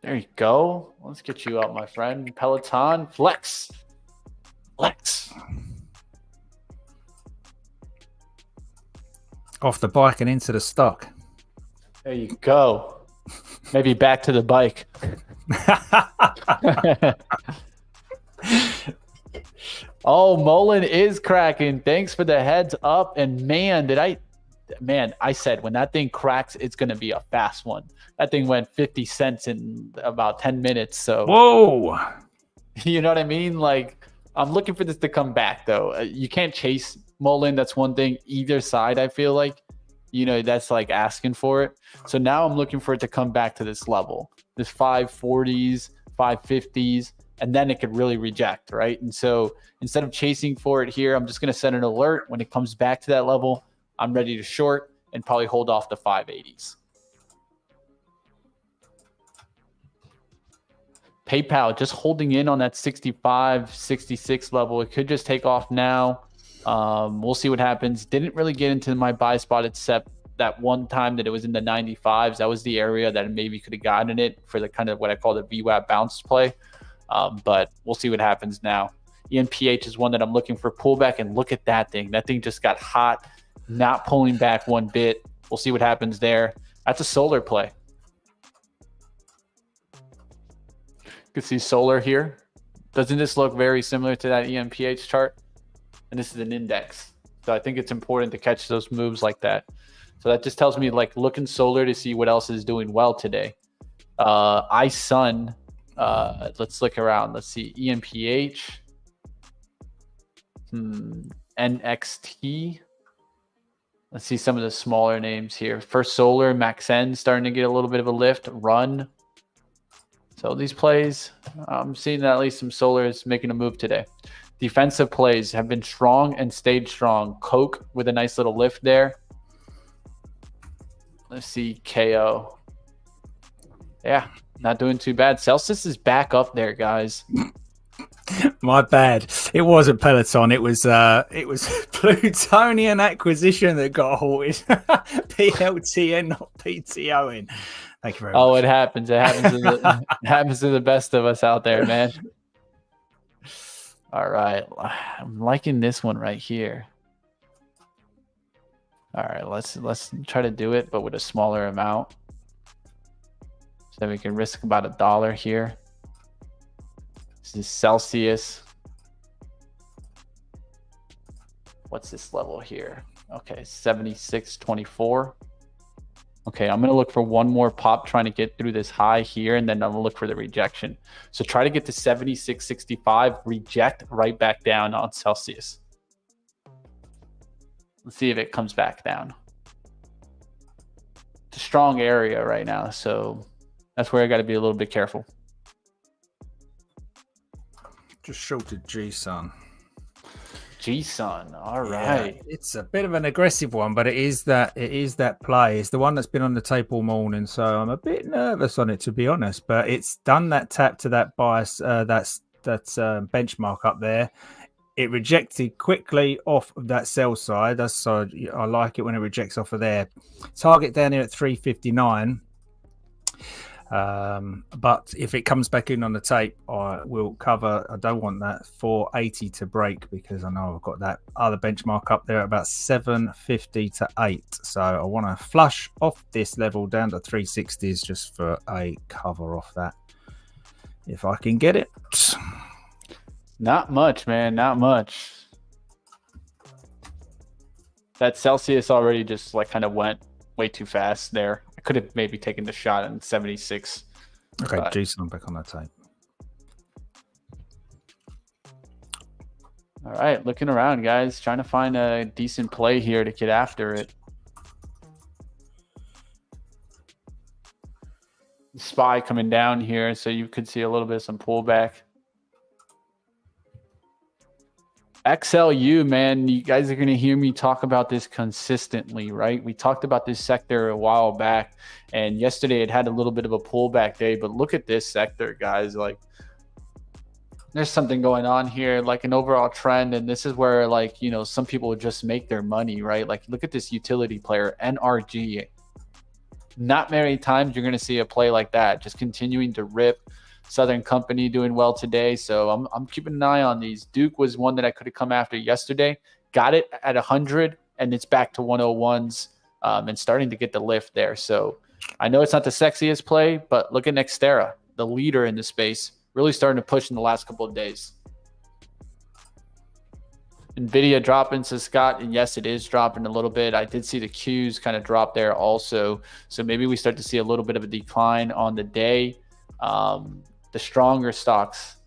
There you go. Let's get you out, my friend. Peloton, flex. Flex. Off the bike and into the stock. There you go. Maybe back to the bike. Oh, Mullen is cracking. Thanks for the heads up. And man, I said when that thing cracks, it's going to be a fast one. That thing went 50 cents in about 10 minutes. So, whoa. You know what I mean? Like, I'm looking for this to come back, though. You can't chase Mullen. That's one thing. Either side, I feel like, that's like asking for it. So now I'm looking for it to come back to this level, this 540s, 550s, and then it could really reject, right? And so instead of chasing for it here, I'm just going to set an alert. When it comes back to that level, I'm ready to short and probably hold off the 580s. PayPal just holding in on that 65, 66 level. It could just take off now. We'll see what happens. Didn't really get into my buy spot except that one time that it was in the 95s. That was the area that maybe could have gotten it for the kind of what I call the VWAP bounce play. But we'll see what happens now. ENPH is one that I'm looking for pullback, and look at that thing. That thing just got hot, not pulling back one bit. We'll see what happens there. That's a solar play. You can see solar here. Doesn't this look very similar to that ENPH chart? And this is an index. So I think it's important to catch those moves like that. So that just tells me, like, look in solar to see what else is doing well today. iSun, let's look around. Let's see, ENPH, NXT. Let's see some of the smaller names here. First Solar, Maxen starting to get a little bit of a lift. Run. So these plays, I'm seeing that at least some solar is making a move today. Defensive plays have been strong and stayed strong. Coke with a nice little lift there. Let's see, KO. Yeah, not doing too bad. Celsius is back up there, guys. My bad. It wasn't Peloton. It was Plutonian acquisition that got halted. PLTN, not PTOing. Thank you very much. Oh, it happens. It happens. It happens to the best of us out there, man. All right, I'm liking this one right here. All right, let's try to do it, but with a smaller amount, so we can risk about $1 here. This is Celsius. What's this level here? Okay, 76.24. Okay, I'm going to look for one more pop trying to get through this high here, and then I'm going to look for the rejection. So try to get to 76.65, reject right back down on Celsius. Let's see if it comes back down. It's a strong area right now, so that's where I got to be a little bit careful. Just shorted G-Sun. G-Sun, all right. Yeah, it's a bit of an aggressive one, but it is that play. It's the one that's been on the tape all morning, so I'm a bit nervous on it, to be honest. But it's done that tap to that bias, that's benchmark up there. It rejected quickly off of that sell side. So I like it when it rejects off of there. Target down here at 359. But if it comes back in on the tape, I will cover. I don't want that 480 to break because I know I've got that other benchmark up there at about 750 to 8. So I want to flush off this level down to 360s just for a cover off that if I can get it. Not much, man. Not much. That Celsius already just like kind of went way too fast there. I could have maybe taken the shot in 76. Okay, Jason, I'm back on that tape. All right, looking around, guys, trying to find a decent play here to get after it. SPY coming down here, so you could see a little bit of some pullback. XLU, man, you guys are going to hear me talk about this consistently, right? We talked about this sector a while back, and yesterday it had a little bit of a pullback day, but look at this sector, guys. Like, there's something going on here, like an overall trend, and this is where, like, you know, some people would just make their money, right? Like, look at this utility player, NRG. Not many times you're going to see a play like that, just continuing to rip. Southern Company doing well today, so I'm keeping an eye on these. Duke was one that I could have come after yesterday. Got it at 100, and it's back to 101s and starting to get the lift there. So I know it's not the sexiest play, but look at Nextera, the leader in the space, really starting to push in the last couple of days. NVIDIA dropping, says Scott, and yes, it is dropping a little bit. I did see the Qs kind of drop there also, so maybe we start to see a little bit of a decline on the day. The stronger stocks,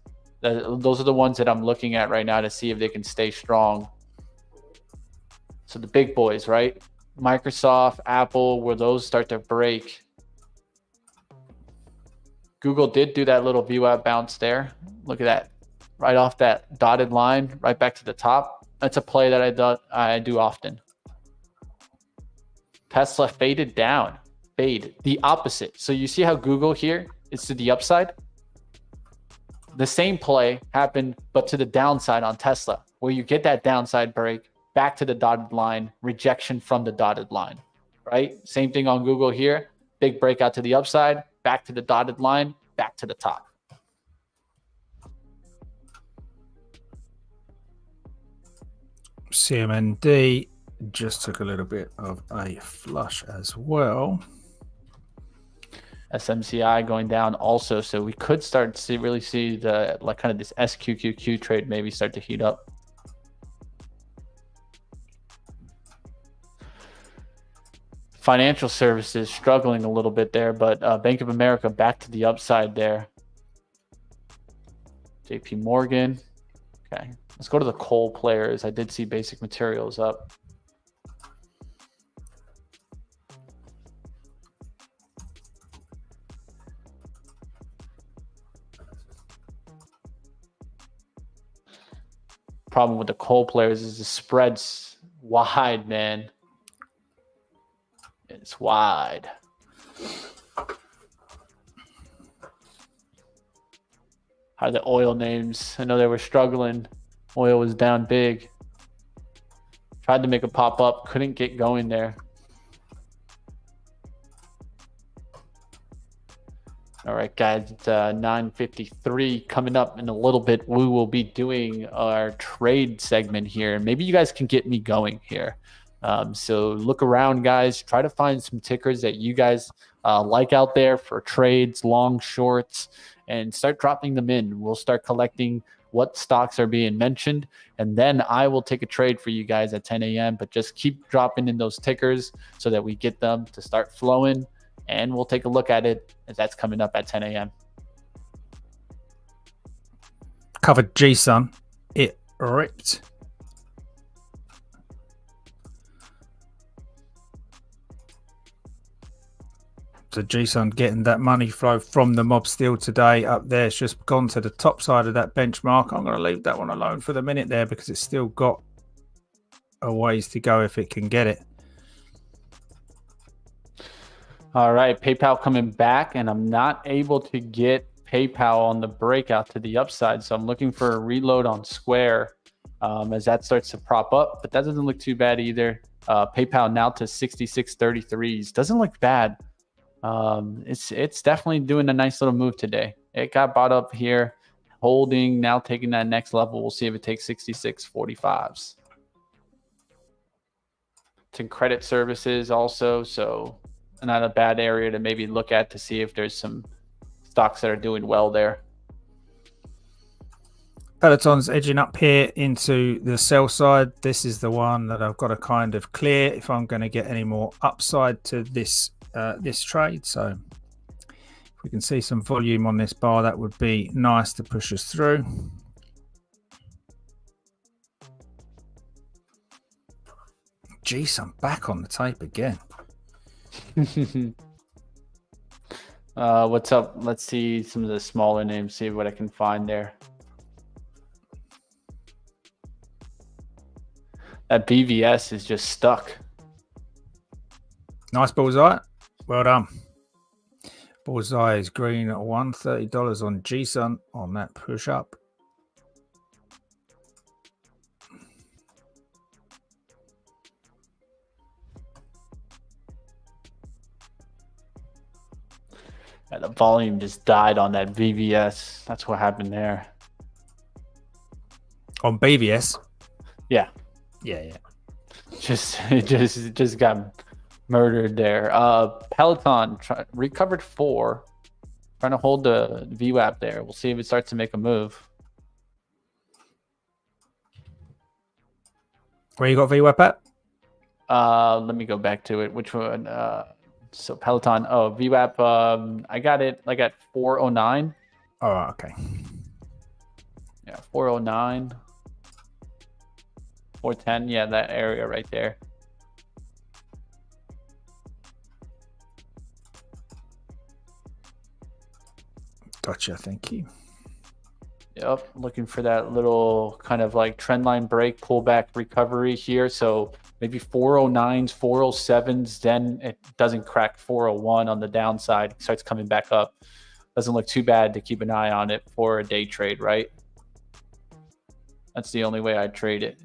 those are the ones that I'm looking at right now to see if they can stay strong. So the big boys, right? Microsoft, Apple, where those start to break. Google did do that little VWAP bounce there. Look at that. Right off that dotted line, right back to the top. That's a play that I do often. Tesla faded down. Fade. The opposite. So you see how Google here is to the upside? The same play happened, but to the downside on Tesla, where you get that downside break, back to the dotted line, rejection from the dotted line, right? Same thing on Google here. Big breakout to the upside, back to the dotted line, back to the top. CMND just took a little bit of a flush as well. SMCI going down also, so we could start to really see the, like, kind of this SQQQ trade maybe start to heat up. Financial services struggling a little bit there, but Bank of America back to the upside there. JP Morgan. Okay, let's go to the coal players. I did see basic materials up. Problem with the coal players is the spread's wide, man. It's wide. How are the oil names? I know they were struggling. Oil was down big. Tried to make a pop up, couldn't get going there. All right, guys, it's 9:53 coming up in a little bit. We will be doing our trade segment here. Maybe you guys can get me going here. So look around, guys. Try to find some tickers that you guys like out there for trades, long, shorts, and start dropping them in. We'll start collecting what stocks are being mentioned, and then I will take a trade for you guys at 10 a.m. But just keep dropping in those tickers so that we get them to start flowing. And we'll take a look at it as that's coming up at 10 a.m. Covered G-Sun. It ripped. So G-Sun getting that money flow from the mob still today up there. It's just gone to the top side of that benchmark. I'm going to leave that one alone for the minute there because it's still got a ways to go if it can get it. All right, PayPal coming back, and I'm not able to get PayPal on the breakout to the upside, so I'm looking for a reload on Square as that starts to prop up, but that doesn't look too bad either. PayPal now to 66.33s. Doesn't look bad. It's definitely doing a nice little move today. It got bought up here, holding, now taking that next level. We'll see if it takes 66.45s. It's in credit services also, so not a bad area to maybe look at to see if there's some stocks that are doing well there. Peloton's edging up here into the sell side. This is the one that I've got to kind of clear if I'm going to get any more upside to this this trade. So if we can see some volume on this bar, that would be nice to push us through. Geez, I'm back on the tape again. What's up? Let's see some of the smaller names, see what I can find there. That BVS is just stuck. Nice bullseye. Well done. Bullseye is green at $130 on GSUN on that push up. Yeah, the volume just died on that BVS. That's what happened there. On BVS? Yeah. Yeah. Just got murdered there. Peloton recovered 4. Trying to hold the VWAP there. We'll see if it starts to make a move. Where you got VWAP at? Let me go back to it. Which one? So Peloton. Oh, VWAP. I got it like at 409. Oh, okay. Yeah, 409. 410. Yeah, that area right there. Gotcha. Thank you. Yep, looking for that little kind of like trend line break, pullback recovery here. So maybe 409s, 407s, then it doesn't crack 401 on the downside. It starts coming back up. Doesn't look too bad to keep an eye on it for a day trade, right? That's the only way I'd trade it.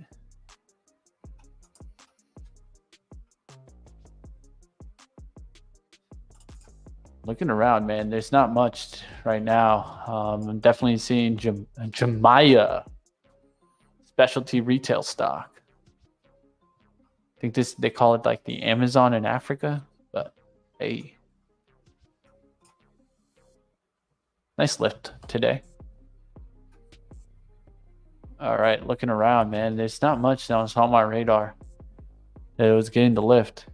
Looking around, man, there's not much right now. I'm definitely seeing Jemiah specialty retail stock. I think they call it like the Amazon in Africa, but hey, nice lift today. All right, looking around, man, there's not much that was on my radar that it was getting the lift.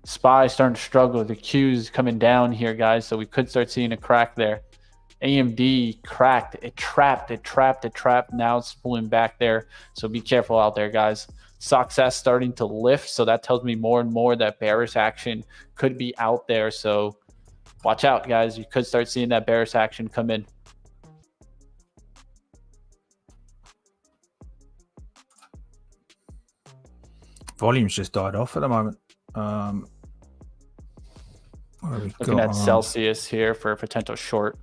SPY starting to struggle. The Q's coming down here, guys, so we could start seeing a crack there. AMD cracked. It trapped. Now it's pulling back there, so be careful out there, guys. SOXS starting to lift, so that tells me more and more that bearish action could be out there, so watch out, guys. You could start seeing that bearish action come in. Volume's just died off at the moment. Looking at Celsius here for a potential short.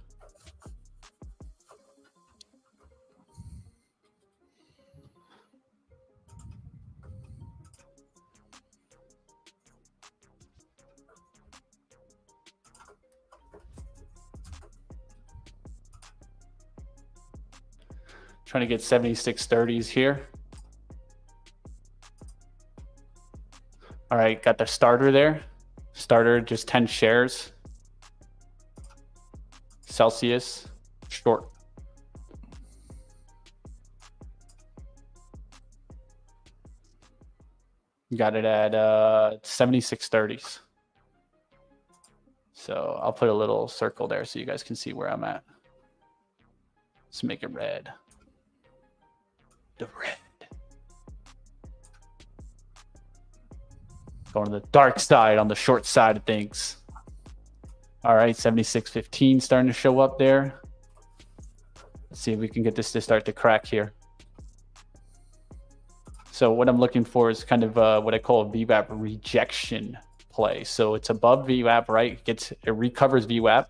Trying to get 76.30s here. All right, got the starter there. Starter, just 10 shares. Celsius, short. Got it at 76.30s. So I'll put a little circle there so you guys can see where I'm at. Let's make it red. The red. Going to the dark side on the short side of things. All right, 76.15 starting to show up there. Let's see if we can get this to start to crack here. So what I'm looking for is kind of what I call a VWAP rejection play. So it's above VWAP, right? It recovers VWAP,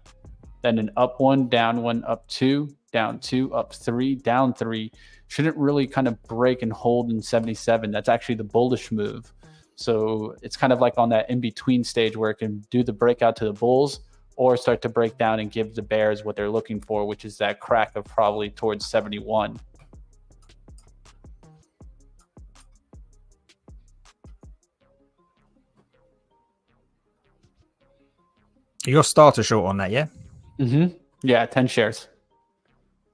then an up 1, down 1, up 2, down 2, up 3, down 3. Shouldn't really kind of break and hold in 77. That's actually the bullish move. So it's kind of like on that in-between stage where it can do the breakout to the bulls or start to break down and give the bears what they're looking for, which is that crack of probably towards 71. You got starter short on that, yeah? Mm-hmm. Yeah, 10 shares.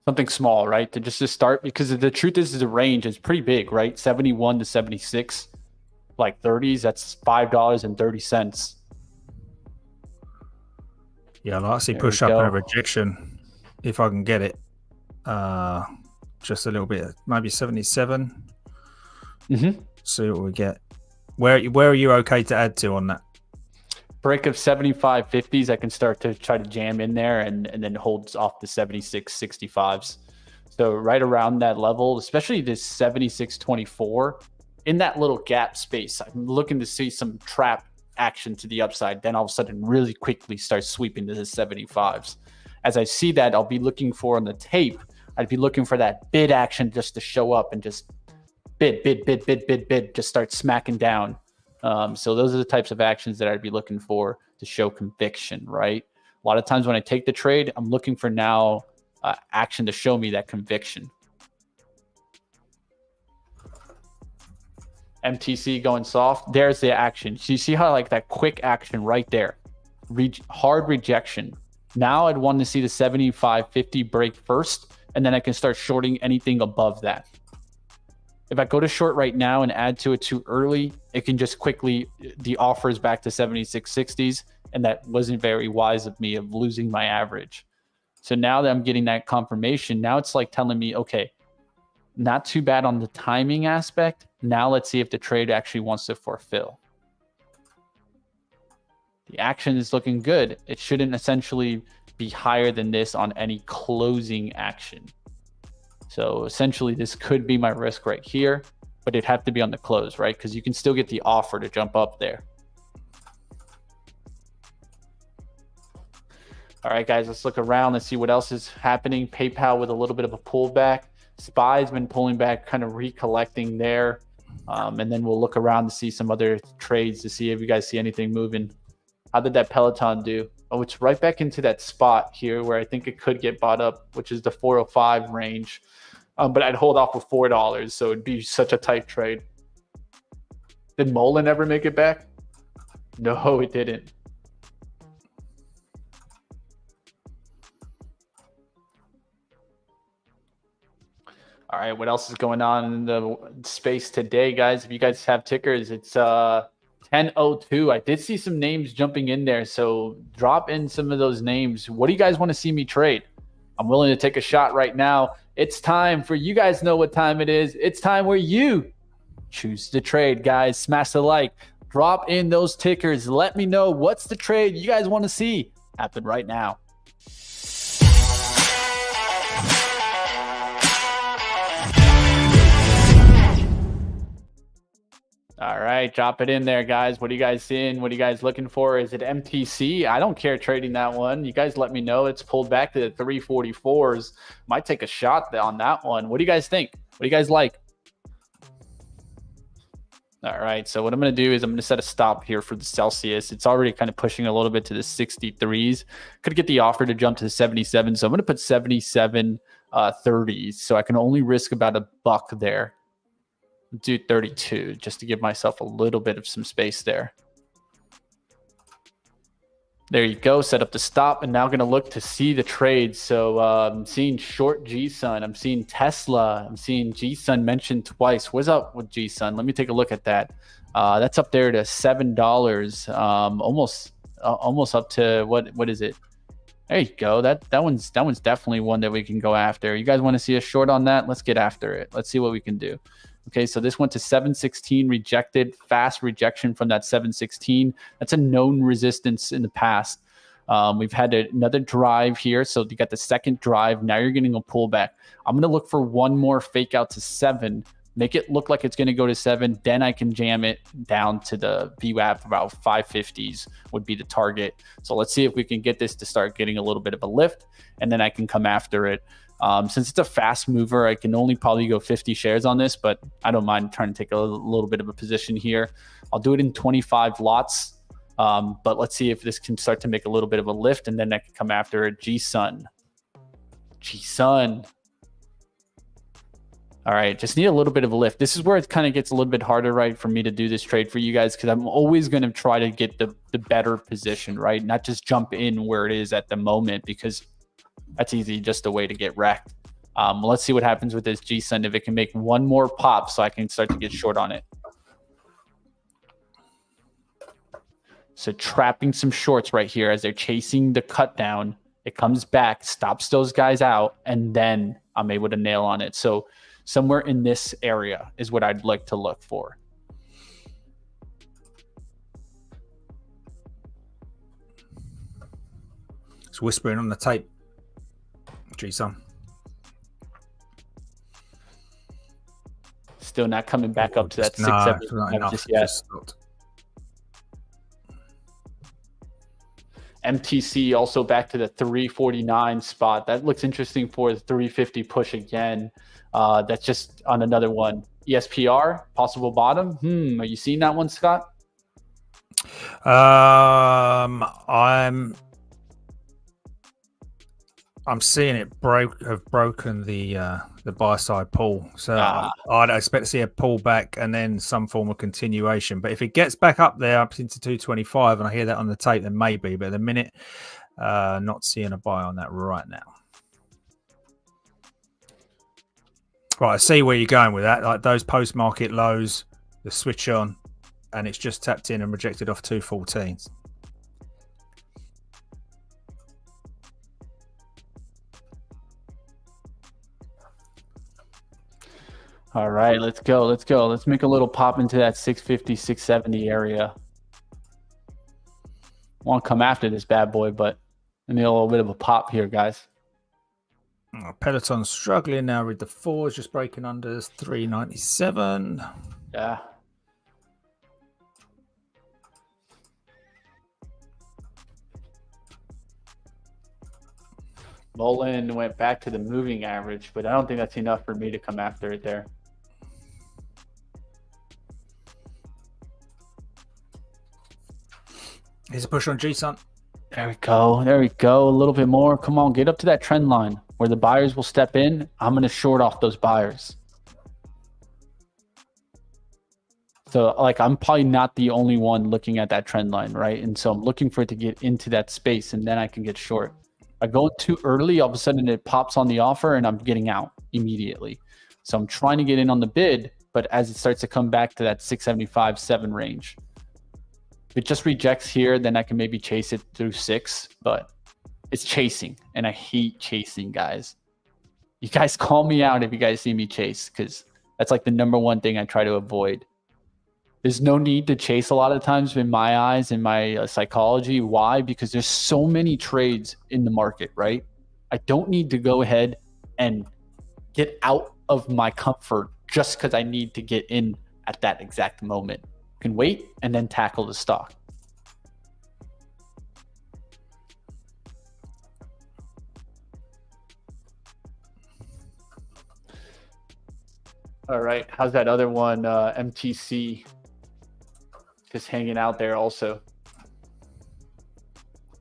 Something small, right? To start, because the truth is the range is pretty big, right? 71 to 76. Like 30s, that's $5.30. Yeah, I'd like to see push up and a rejection if I can get it. Just a little bit, maybe 77. Mm-hmm. See what we get. Where are you okay to add to on that? break of 75.50s, I can start to try to jam in there and then holds off the 76.65s. So right around that level, especially this 76.24, in that little gap space, I'm looking to see some trap action to the upside. Then all of a sudden really quickly start sweeping to the 75s. As I see that, I'll be looking for on the tape, I'd be looking for that bid action just to show up and just bid, just start smacking down. So those are the types of actions that I'd be looking for to show conviction, right? A lot of times when I take the trade, I'm looking for now action to show me that conviction. MTC going soft. There's the action. So you see how like that quick action right there, hard rejection. Now I'd want to see the 75.50 break first, and then I can start shorting anything above that. If I go to short right now and add to it too early, it can just quickly, the offer is back to 76.60s, and that wasn't very wise of me of losing my average. So now that I'm getting that confirmation, now it's like telling me, okay, not too bad on the timing aspect. Now let's see if the trade actually wants to fulfill. The action is looking good. It shouldn't essentially be higher than this on any closing action. So essentially this could be my risk right here, but it'd have to be on the close, right? Because you can still get the offer to jump up there. All right, guys, let's look around. Let's see what else is happening. PayPal with a little bit of a pullback. SPY's been pulling back, kind of recollecting there. And then we'll look around to see some other trades to see if you guys see anything moving. How did that Peloton do? Oh, it's right back into that spot here where I think it could get bought up, which is the 405 range. But I'd hold off with $4, so it'd be such a tight trade. Did Mullen ever make it back? No, it didn't. All right, what else is going on in the space today, guys? If you guys have tickers, it's 10:02. I did see some names jumping in there, so drop in some of those names. What do you guys want to see me trade? I'm willing to take a shot right now. It's time for you guys know what time it is. It's time where you choose to trade, guys. Smash the like, drop in those tickers. Let me know what's the trade you guys want to see happen right now. All right, drop it in there, guys. What are you guys seeing? What are you guys looking for? Is it MTC? I don't care trading that one. You guys let me know. It's pulled back to the 344s. Might take a shot on that one. What do you guys think? What do you guys like? All right, so what I'm going to do is I'm going to set a stop here for the Celsius. It's already kind of pushing a little bit to the 63s. Could get the offer to jump to the 77, so I'm going to put 77.30s. So I can only risk about $1 there. Do 32 just to give myself a little bit of some space there. There you go. Set up the stop, and now going to look to see the trades. So I'm seeing short G-Sun. I'm seeing Tesla. I'm seeing G-Sun mentioned twice. What's up with G-Sun? Let me take a look at that. That's up there to $7. Almost up to what is it? There you go. That one's definitely one that we can go after. You guys want to see a short on that? Let's get after it. Let's see what we can do. Okay, so this went to 716, rejected, fast rejection from that 716. That's a known resistance in the past. We've had another drive here. So you got the second drive. Now you're getting a pullback. I'm going to look for one more fake out to 7, make it look like it's going to go to 7. Then I can jam it down to the VWAP about 550s would be the target. So let's see if we can get this to start getting a little bit of a lift, and then I can come after it. Since it's a fast mover, I can only probably go 50 shares on this, but I don't mind trying to take a little bit of a position here. I'll do it in 25 lots, but let's see if this can start to make a little bit of a lift, and then I can come after it. G-Sun. All right, just need a little bit of a lift. This is where it kind of gets a little bit harder, right, for me to do this trade for you guys, because I'm always going to try to get the better position, right? Not just jump in where it is at the moment, because that's easy, just a way to get wrecked. Let's see what happens with this G-Sun, if it can make one more pop so I can start to get short on it. So trapping some shorts right here as they're chasing the cut down. It comes back, stops those guys out, and then I'm able to nail on it. So somewhere in this area is what I'd like to look for. whispering on the tape. G-Sun. Still not coming back up to that 670 just yet. MTC also back to the 349 spot. That looks interesting for the 350 push again. That's just on another one. ESPR, possible bottom. Are you seeing that one, Scott? I'm seeing it have broken the buy side pull. So I'd expect to see a pullback and then some form of continuation. But if it gets back up there up into 225, and I hear that on the tape, then maybe. But at the minute, not seeing a buy on that right now. Right, I see where you're going with that. Like those post-market lows, the switch on, and it's just tapped in and rejected off 214s. All right, let's go. Let's make a little pop into that 650, 670 area. Want to come after this bad boy, but I need a little bit of a pop here, guys. Peloton struggling now with the fours, just breaking under 397. Yeah. Mullen went back to the moving average, but I don't think that's enough for me to come after it there. Here's a push on G-Sun. There we go. There we go. A little bit more. Come on, get up to that trend line where the buyers will step in. I'm going to short off those buyers. So, like, I'm probably not the only one looking at that trend line, right? And so I'm looking for it to get into that space, and then I can get short. I go too early, all of a sudden it pops on the offer, and I'm getting out immediately. So I'm trying to get in on the bid, but as it starts to come back to that 675, 7 range. If it just rejects here, then I can maybe chase it through 6, but it's chasing, and I hate chasing, guys. You guys call me out if you guys see me chase, because that's like the number one thing I try to avoid. There's no need to chase a lot of times in my eyes, in my psychology. Why? Because there's so many trades in the market, right? I don't need to go ahead and get out of my comfort just because I need to get in at that exact moment. Can wait and then tackle the stock. All right, how's that other one, MTC? Just hanging out there also.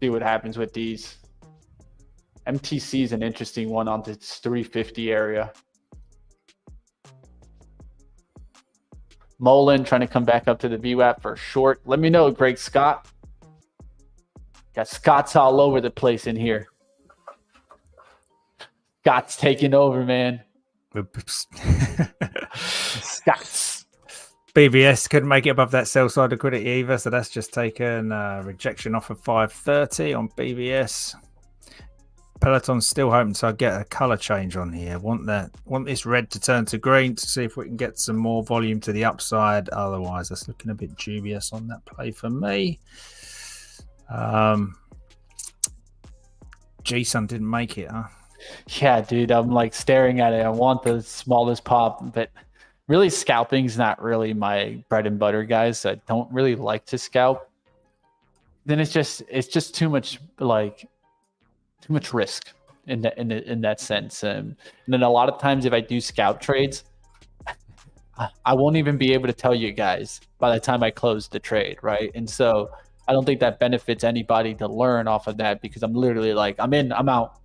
See what happens with these. MTC is an interesting one on this 350 area. Mullen trying to come back up to the VWAP for a short. Let me know, Greg Scott. Got Scott's all over the place in here. Scott's taking over, man. Scott's. BBS couldn't make it above that sell side liquidity either, so that's just taken rejection off of 530 on BBS. Peloton's still hoping to get a color change on here. Want this red to turn to green to see if we can get some more volume to the upside. Otherwise, that's looking a bit dubious on that play for me. G-Sun didn't make it, huh? Yeah, dude, I'm like staring at it. I want the smallest pop, but really scalping is not really my bread and butter, guys. I don't really like to scalp. Then it's just too much risk in that sense. And then a lot of times if I do scalp trades, I won't even be able to tell you guys by the time I close the trade, right? And so I don't think that benefits anybody to learn off of that, because I'm literally like, I'm in, I'm out.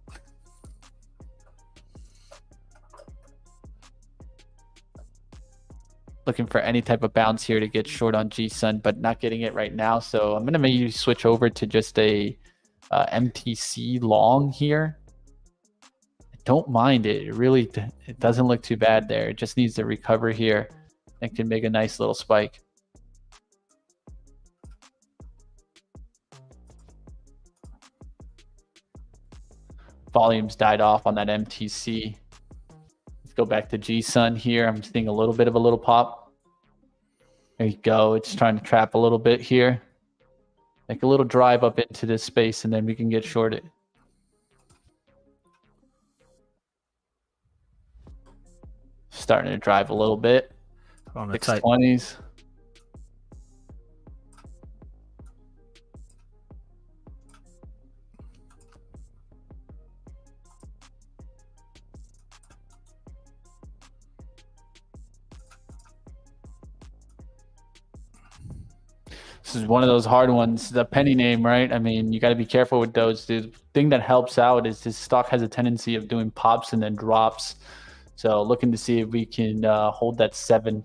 Looking for any type of bounce here to get short on G-Sun, but not getting it right now. So I'm going to maybe switch over to just a MTC long here. I don't mind it. It doesn't look too bad there. It just needs to recover here and can make a nice little spike. Volumes died off on that MTC. Let's go back to G-Sun here. I'm seeing a little bit of a little pop. There you go. It's trying to trap a little bit here. Make a little drive up into this space, and then we can get shorted. starting to drive a little bit. On the tape. 620s. This is one of those hard ones. The penny name, right? I mean, you got to be careful with those. The thing that helps out is this stock has a tendency of doing pops and then drops. So looking to see if we can hold that 7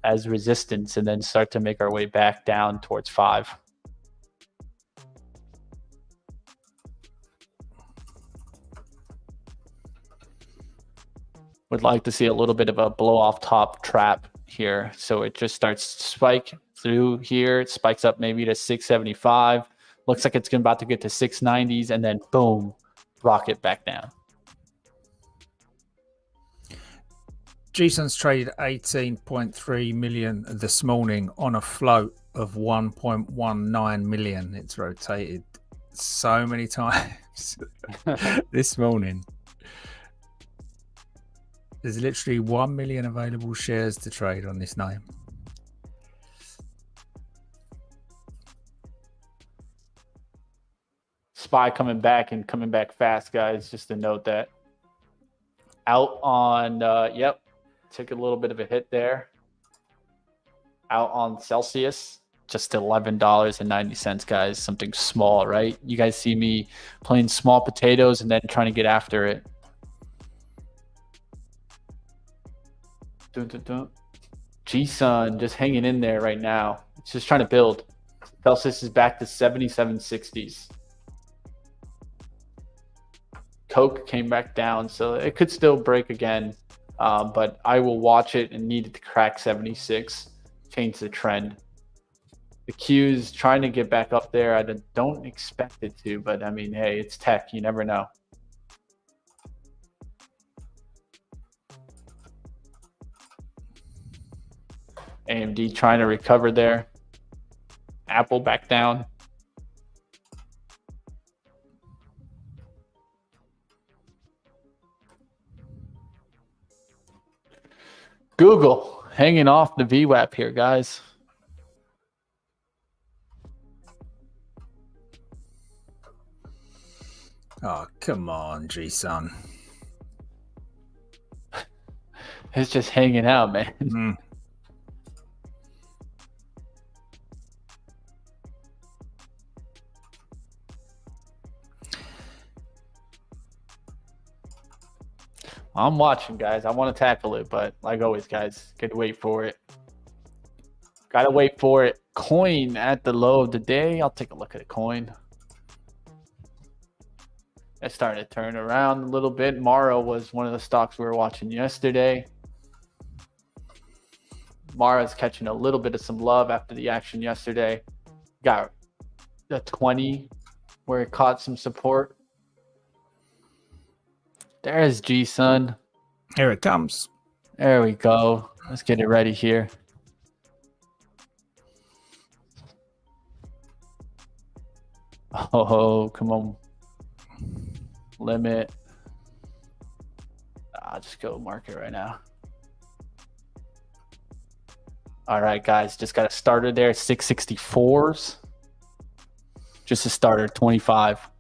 as resistance and then start to make our way back down towards 5. Would like to see a little bit of a blow off top trap here. So it just starts to spike through here. It spikes up maybe to 675. Looks like it's about to get to 690s and then boom, rocket back down. G-Sun's traded 18.3 million this morning on a float of 1.19 million. It's rotated so many times this morning. There's literally 1 million available shares to trade on this name. SPY coming back and coming back fast, guys. Just to note that. Out on, yep, took a little bit of a hit there. Out on Celsius, just $11.90, guys. Something small, right? You guys see me playing small potatoes and then trying to get after it. Dun, dun, dun. G-Sun just hanging in there right now. It's just trying to build. Celsius is back to 77.60s. Coke came back down, so it could still break again. But I will watch it and need it to crack 76, change the trend. The Q's trying to get back up there. I don't expect it to, but I mean, hey, it's tech. You never know. AMD trying to recover there. Apple back down. Google hanging off the VWAP here, guys. Oh, come on, G-Sun. It's just hanging out, man. I'm watching, guys. I want to tackle it, but like always, guys, gotta wait for it. Gotta wait for it. Coin at the low of the day. I'll take a look at a coin. It's starting to turn around a little bit. Mara was one of the stocks we were watching yesterday. Mara's catching a little bit of some love after the action yesterday. Got the 20 where it caught some support. There's G-Sun. Here it comes. There we go. Let's get it ready here. Oh, come on. Limit. I'll just go market right now. All right, guys. Just got a starter there. 664s. Just a starter, 25.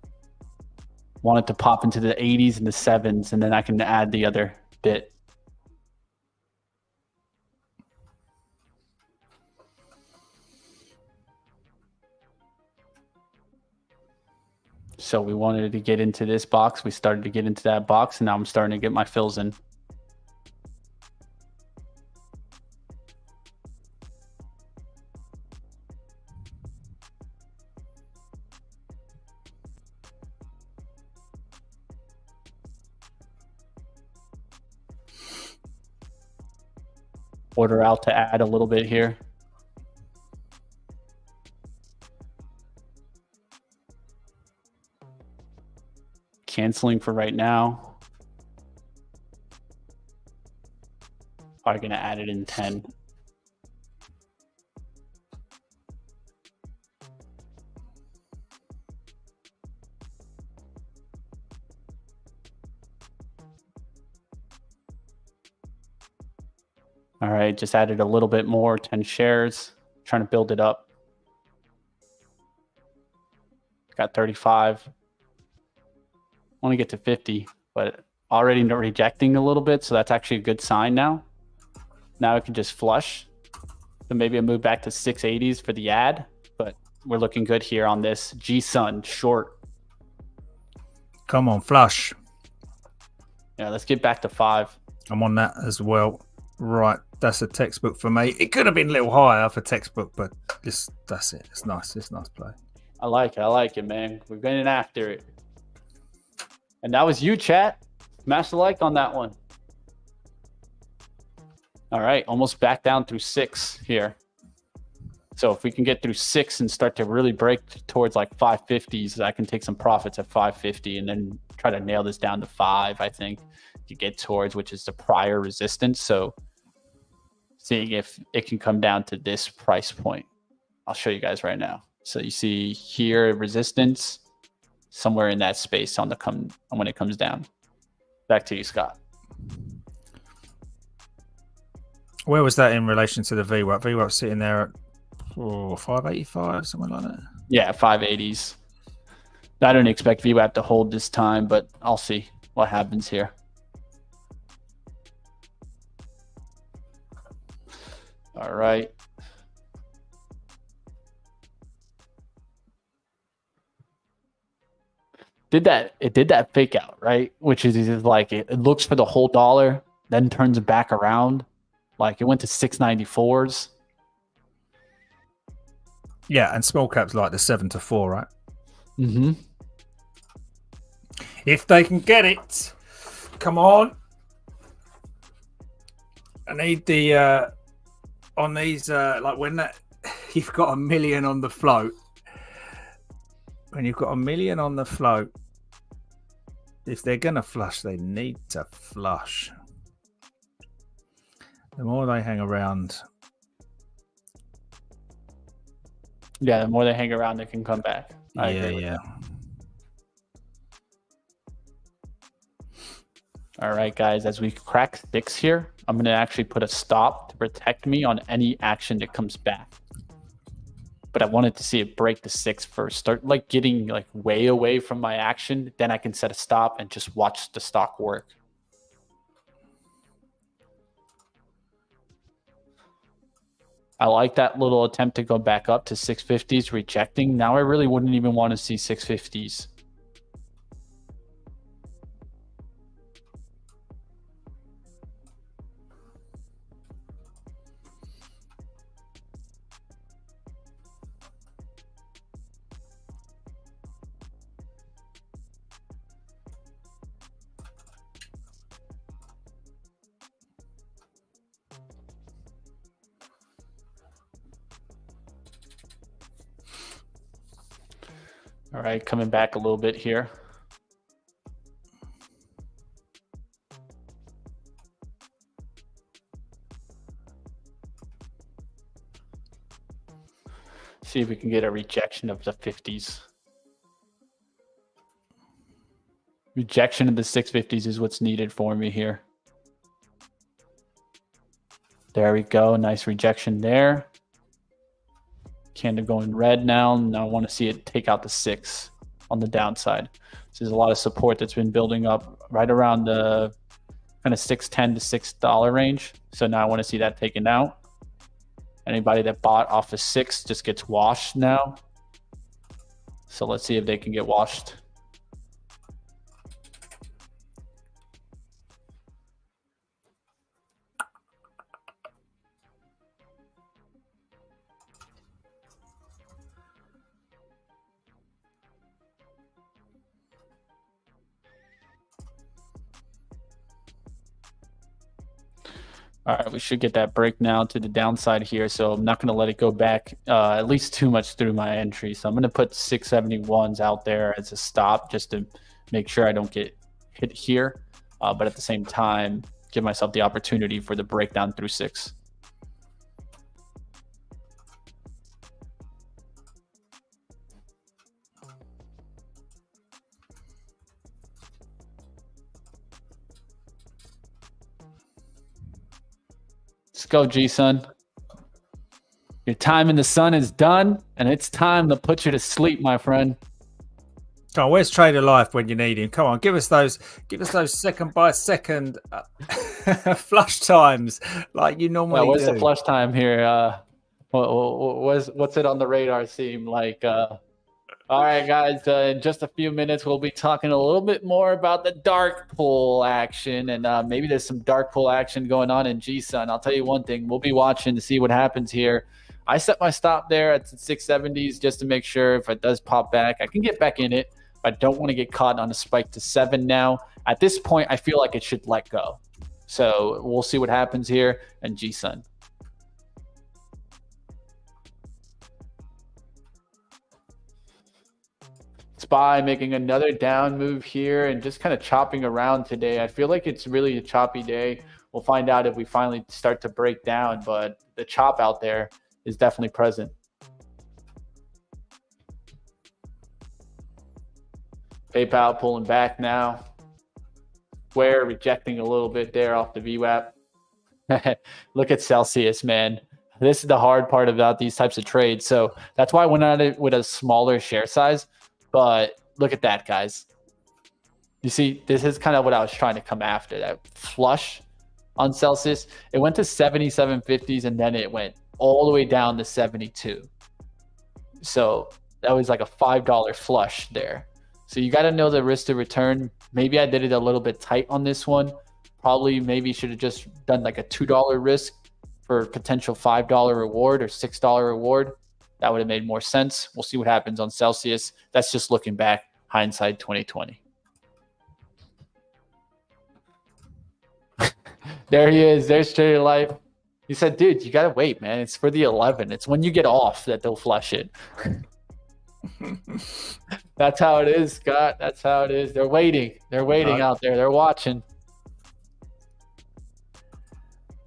Want it to pop into the 80s and the 7s, and then I can add the other bit. So we wanted to get into this box. We started to get into that box, and now I'm starting to get my fills in. Order out to add a little bit here. Canceling for right now. Probably going to add it in 10. All right, just added a little bit more, 10 shares, trying to build it up. Got 35. Want to get to 50, but already rejecting a little bit, so that's actually a good sign now. Now it can just flush. So maybe a move back to 680s for the ad, but we're looking good here on this G-Sun short. Come on, flush. Yeah, let's get back to 5. I'm on that as well. Right, that's a textbook for me. It could have been a little higher for textbook, but that's it. It's nice. It's a nice play. I like it, man. We're getting after it. And that was you, chat. Smash the like on that one. All right, almost back down through 6 here. So if we can get through 6 and start to really break towards like 550s, I can take some profits at 550 and then try to nail this down to 5, I think, to get towards, which is the prior resistance. So seeing if it can come down to this price point. I'll show you guys right now. So you see here resistance somewhere in that space on when it comes down. Back to you, Scott. Where was that in relation to the VWAP? VWAP sitting there at 585, something like that. Yeah, 580s. I don't expect VWAP to hold this time, but I'll see what happens here. All right. It did that fake out, right? Which is like it looks for the whole dollar, then turns it back around. Like it went to 694s. Yeah, and small caps like the 7 to 4, right? Mm-hmm. If they can get it, come on. I need the on these like when that you've got $1 million on the float. When you've got $1 million on the float, if they're gonna flush, they need to flush. The more they hang around. Yeah, the more they hang around, they can come back. I agree with Yeah. All right, guys, as we crack 6 here, I'm going to actually put a stop to protect me on any action that comes back. But I wanted to see it break the 6 first, start like getting like way away from my action. Then I can set a stop and just watch the stock work. I like that little attempt to go back up to 650s, rejecting. Now I really wouldn't even want to see 650s. All right, coming back a little bit here. See if we can get a rejection of the 50s. Rejection of the 650s is what's needed for me here. There we go. Nice rejection there. Candle going red now. Now I want to see it take out the 6 on the downside. So there's a lot of support that's been building up right around the kind of $6.10 to $6 range. So now I want to see that taken out. Anybody that bought off of 6 just gets washed now. So let's see if they can get washed. All right, we should get that break now to the downside here. So I'm not going to let it go back at least too much through my entry. So I'm going to put 671s out there as a stop just to make sure I don't get hit here. But at the same time, give myself the opportunity for the breakdown through 6. Let's go, G-Sun. Your time in the sun is done, and it's time to put you to sleep, my friend. Come on, where's Trader Life when you need him? Come on, give us those second by second flush times like you normally where's do. The flush time here? What's it on the radar seem like? All right, guys, in just a few minutes, we'll be talking a little bit more about the dark pool action, and maybe there's some dark pool action going on in G-Sun. I'll tell you one thing, we'll be watching to see what happens here. I set my stop there at the 670s just to make sure if it does pop back, I can get back in it. I don't want to get caught on a spike to 7 now. At this point, I feel like it should let go. So we'll see what happens here in G-Sun. SPY making another down move here and just kind of chopping around today. I feel like it's really a choppy day. We'll find out if we finally start to break down, but the chop out there is definitely present. PayPal pulling back now. Square rejecting a little bit there off the VWAP. Look at Celsius, man. This is the hard part about these types of trades. So that's why I went at it with a smaller share size. But look at that, guys. You see, this is kind of what I was trying to come after. That flush on Celsius. It went to 77.50s and then it went all the way down to 72. So that was like a $5 flush there. So you got to know the risk to return. Maybe I did it a little bit tight on this one. Probably maybe should have just done like a $2 risk for potential $5 reward or $6 reward. That would have made more sense. We'll see what happens on Celsius. That's just looking back, hindsight 2020. There he is. There's Trader Life. He said, dude, you got to wait, man. It's for the 11. It's when you get off that they'll flush it. That's how it is, Scott. That's how it is. They're waiting. They're waiting out there. They're watching.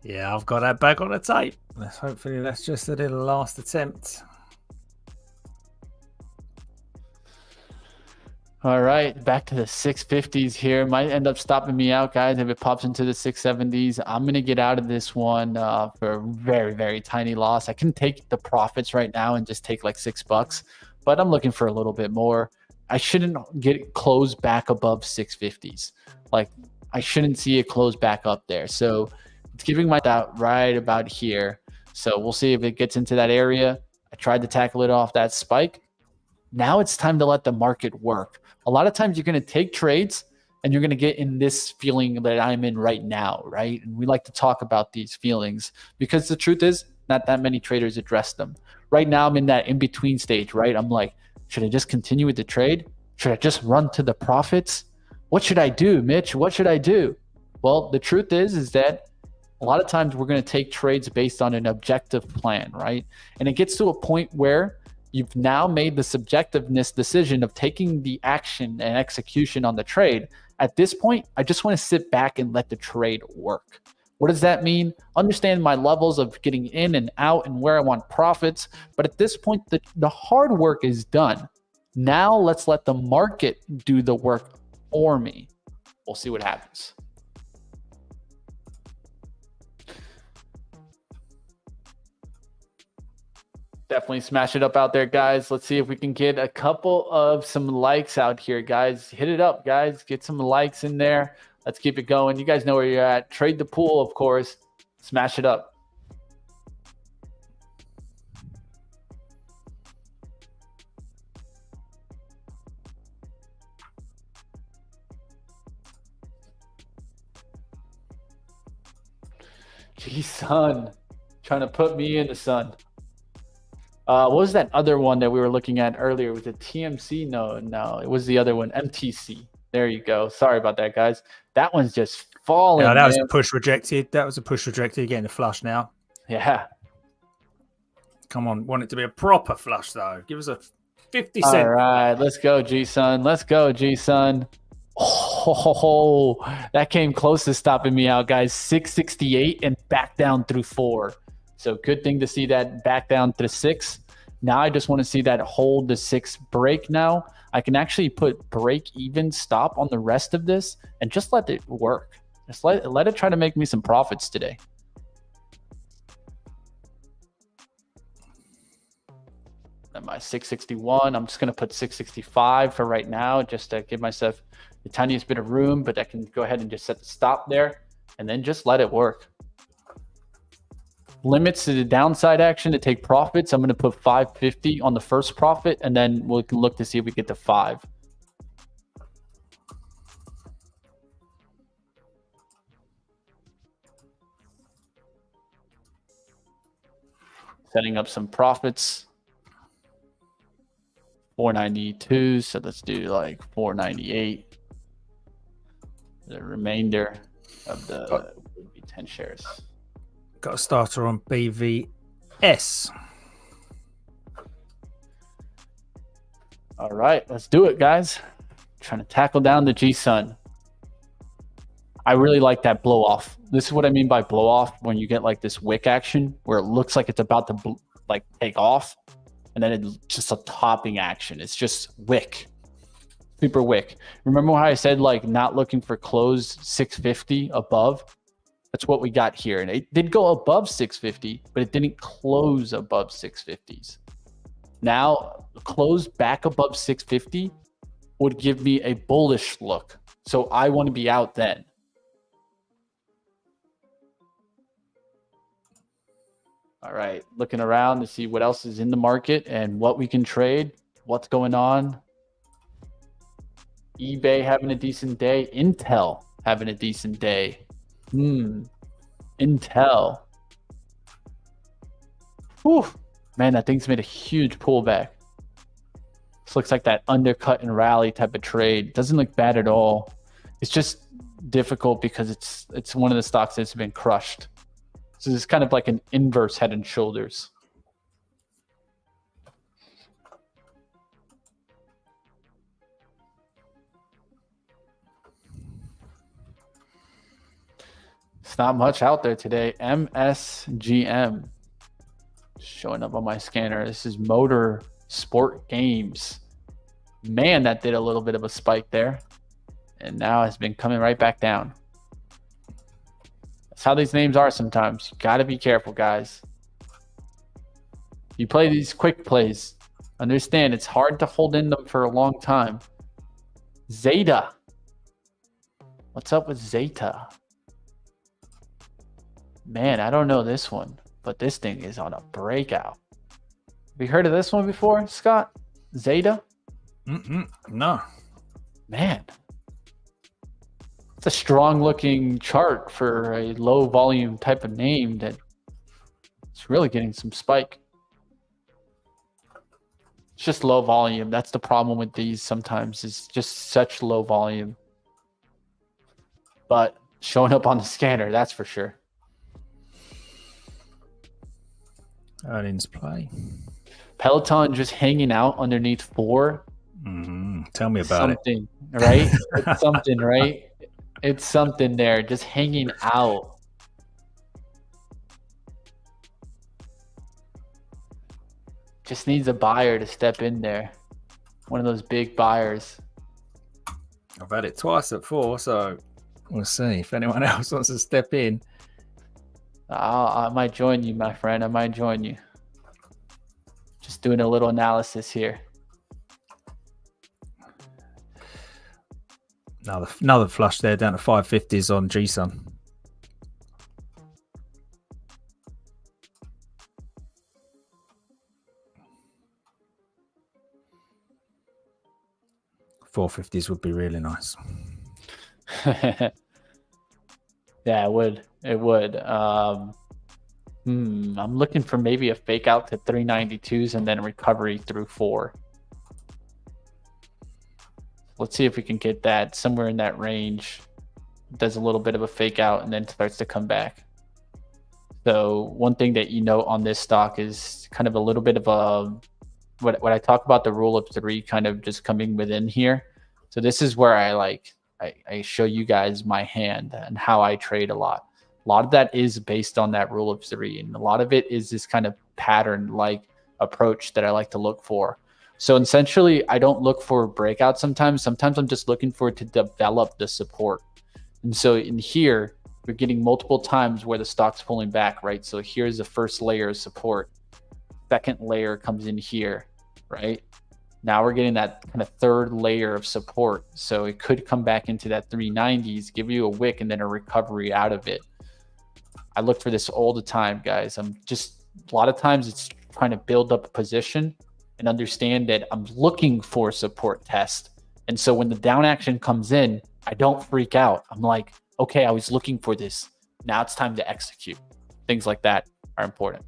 Yeah, I've got that back on the tape. Hopefully that's just a little last attempt. All right, back to the 650s here. Might end up stopping me out, guys. If it pops into the 670s, I'm going to get out of this one for a very, very tiny loss. I can take the profits right now and just take like $6, but I'm looking for a little bit more. I shouldn't get closed back above 650s. Like, I shouldn't see it close back up there. So it's giving my doubt right about here. So we'll see if it gets into that area. I tried to tackle it off that spike. Now it's time to let the market work. A lot of times you're going to take trades and you're going to get in this feeling that I'm in right now, right? And we like to talk about these feelings because the truth is not that many traders address them. Right now I'm in that in-between stage, right? I'm like, should I just continue with the trade? Should I just run to the profits? What should I do, Mitch? What should I do? Well, the truth is that a lot of times we're going to take trades based on an objective plan, right? And it gets to a point where you've now made the subjectiveness decision of taking the action and execution on the trade. At this point, I just want to sit back and let the trade work. What does that mean? Understand my levels of getting in and out and where I want profits. But at this point, the hard work is done. Now let's let the market do the work for me. We'll see what happens. Definitely smash it up out there, guys. Let's see if we can get a couple of some likes out here, guys. Hit it up, guys. Get some likes in there. Let's keep it going. You guys know where you're at. Trade the pool, of course. Smash it up. Geez, son. Trying to put me in the sun. What was that other one that we were looking at earlier? Was it TMC? No, it was the other one, MTC. There you go. Sorry about that, guys. That one's just falling. Yeah, that was a push rejected. That was a push rejected. Getting a flush now. Yeah. Come on. Want it to be a proper flush, though. Give us a 50 cent. All right. Let's go, G-Sun. Let's go, G-Sun. Oh, that came close to stopping me out, guys. 668 and back down through 4. So good thing to see that back down to 6. Now I just want to see that hold the 6 break now. I can actually put break even stop on the rest of this and just let it work. Just let it try to make me some profits today. And my 661, I'm just going to put 665 for right now, just to give myself the tiniest bit of room, but I can go ahead and just set the stop there and then just let it work. Limits to the downside action to take profits. I'm going to put 550 on the first profit, and then we can look to see if we get to 5. Setting up some profits. 492, so let's do like 498. The remainder of the would be 10 shares. Got a starter on BVS. All right, let's do it, guys. Trying to tackle down the G-Sun. I really like that blow off. This is what I mean by blow off, when you get like this wick action where it looks like it's about to like take off, and then it's just a topping action. It's just wick, super wick. Remember how I said like not looking for close 650 above? That's what we got here. And it did go above 650, but it didn't close above 650s. Now, close back above 650 would give me a bullish look. So I want to be out then. All right, looking around to see what else is in the market and what we can trade, what's going on. eBay having a decent day. Intel having a decent day. Intel. Whew. Man, that thing's made a huge pullback. This looks like that undercut and rally type of trade. Doesn't look bad at all. It's just difficult because it's one of the stocks that's been crushed. So it's kind of like an inverse head and shoulders. It's not much out there today. MSGM showing up on my scanner. This is Motor Sport Games. Man, that did a little bit of a spike there, and now has been coming right back down. That's how these names are sometimes. You got to be careful, guys. You play these quick plays. Understand, it's hard to hold in them for a long time. Zeta. What's up with Zeta? Man, I don't know this one, but this thing is on a breakout. Have you heard of this one before, Scott? Zeta? No. Man. It's a strong looking chart for a low volume type of name that it's really getting some spike. It's just low volume. That's the problem with these sometimes, is just such low volume. But showing up on the scanner, that's for sure. Earnings play. Peloton just hanging out underneath 4. Tell me about something, right? It's something, right? It's something there, just hanging out. Just needs a buyer to step in there. One of those big buyers. I've had it twice at 4, so we'll see if anyone else wants to step in. I might join you, my friend. I might join you. Just doing a little analysis here. Another flush there down to 550s on G-Sun. $450s would be really nice. Yeah, it would. It would. I'm looking for maybe a fake out to 392s and then recovery through 4. Let's see if we can get that somewhere in that range. Does a little bit of a fake out and then starts to come back. So one thing that you know on this stock is kind of a little bit of a what I talk about, the rule of 3 kind of just coming within here. So this is where I show you guys my hand and how I trade a lot. A lot of that is based on that rule of 3, and a lot of it is this kind of pattern like approach that I like to look for. So essentially, I don't look for breakouts sometimes. Sometimes I'm just looking for it to develop the support. And so in here, we're getting multiple times where the stock's pulling back, right? So here's the first layer of support. Second layer comes in here. right? Now we're getting that kind of third layer of support. So it could come back into that 390s, give you a wick and then a recovery out of it. I look for this all the time, guys. A lot of times it's trying to build up a position and understand that I'm looking for a support test. And so when the down action comes in, I don't freak out. I'm like, okay, I was looking for this. Now it's time to execute. Things like that are important.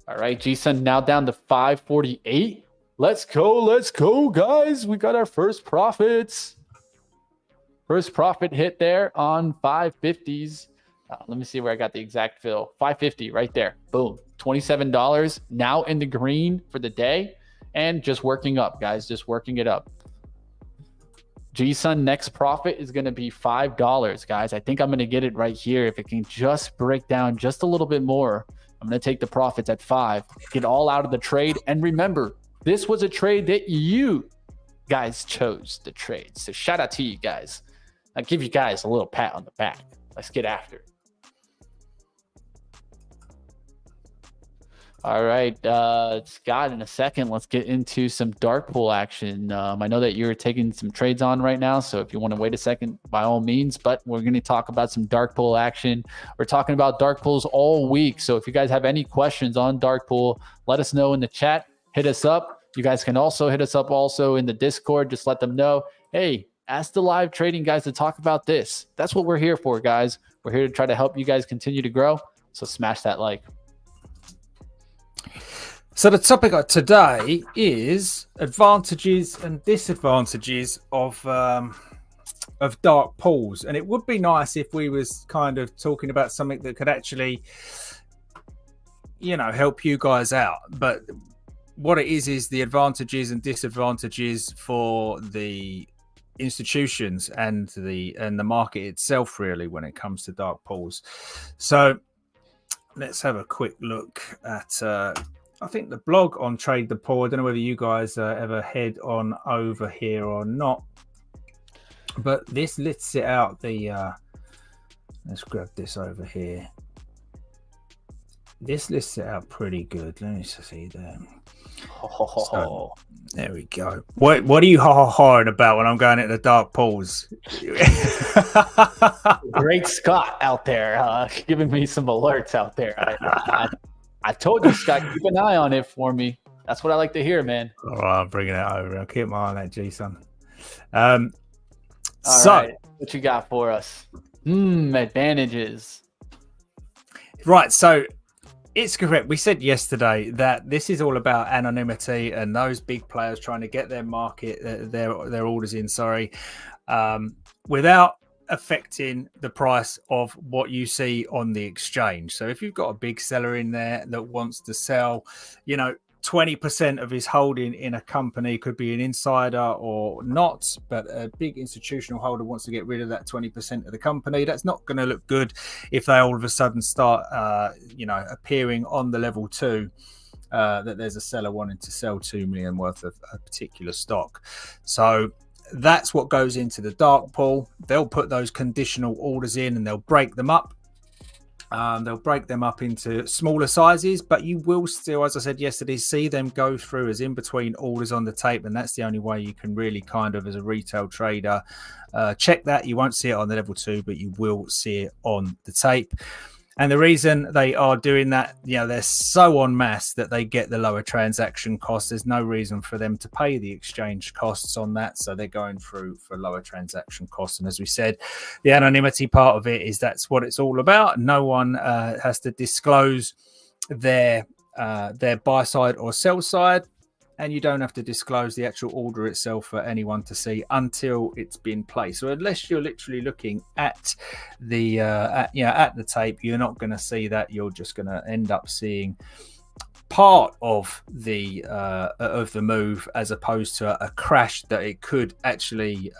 All right, GSUN now down to 548. Let's go, guys. We got our first profits. First profit hit there on 550s. Let me see where I got the exact fill. 550 right there. Boom. $27 now in the green for the day. And just working up, guys. Just working it up. GSUN next profit is going to be $5, guys. I think I'm going to get it right here. If it can just break down just a little bit more, I'm going to take the profits at 5, get all out of the trade. And remember, this was a trade that you guys chose to trade. So shout out to you guys. I'll give you guys a little pat on the back. Let's get after it. All right, Scott, in a second, let's get into some dark pool action. I know that you're taking some trades on right now, so if you want to wait a second, by all means, but we're going to talk about some dark pool action. We're talking about dark pools all week, so if you guys have any questions on dark pool, let us know in the chat. Hit us up. You guys can also hit us up also in the Discord. Just let them know, hey, ask the live trading guys to talk about this. That's what we're here for, guys. We're here to try to help you guys continue to grow, so smash that like. So the topic of today is advantages and disadvantages of dark pools, and it would be nice if we was kind of talking about something that could actually, help you guys out. But what it is the advantages and disadvantages for the institutions and the market itself, really, when it comes to dark pools. So let's have a quick look at. I think the blog on Trade the Pool. I don't know whether you guys ever head on over here or not, but this lists it out. Let's grab this over here. This lists it out pretty good. Let me see there. So, there we go. What are you ha-ha-haing about when I'm going into the dark pools? Great Scott out there giving me some alerts out there. I told you, Scott, keep an eye on it for me. That's what I like to hear, man. All right, I'm bringing it over. I'll keep my eye on that, GSUN. All right, what you got for us? Advantages. Right, so it's correct. We said yesterday that this is all about anonymity and those big players trying to get their market, their orders in, without affecting the price of what you see on the exchange. So if you've got a big seller in there that wants to sell, 20% of his holding in a company, could be an insider or not, but a big institutional holder wants to get rid of that 20% of the company. That's not going to look good if they all of a sudden start, appearing on the level 2, that there's a seller wanting to sell 2 million worth of a particular stock. So that's what goes into the dark pool. They'll put those conditional orders in and they'll break them up. They'll break them up into smaller sizes, but you will still, as I said yesterday, see them go through as in between orders on the tape. And that's the only way you can really kind of, as a retail trader, check that. You won't see it on the level 2, but you will see it on the tape. And the reason they are doing that, they're so en masse that they get the lower transaction costs. There's no reason for them to pay the exchange costs on that. So they're going through for lower transaction costs. And as we said, the anonymity part of it is that's what it's all about. No one has to disclose their buy side or sell side. And you don't have to disclose the actual order itself for anyone to see until it's been placed. So unless you're literally looking at the at the tape, you're not going to see that. You're just going to end up seeing part of the move, as opposed to a crash that it could actually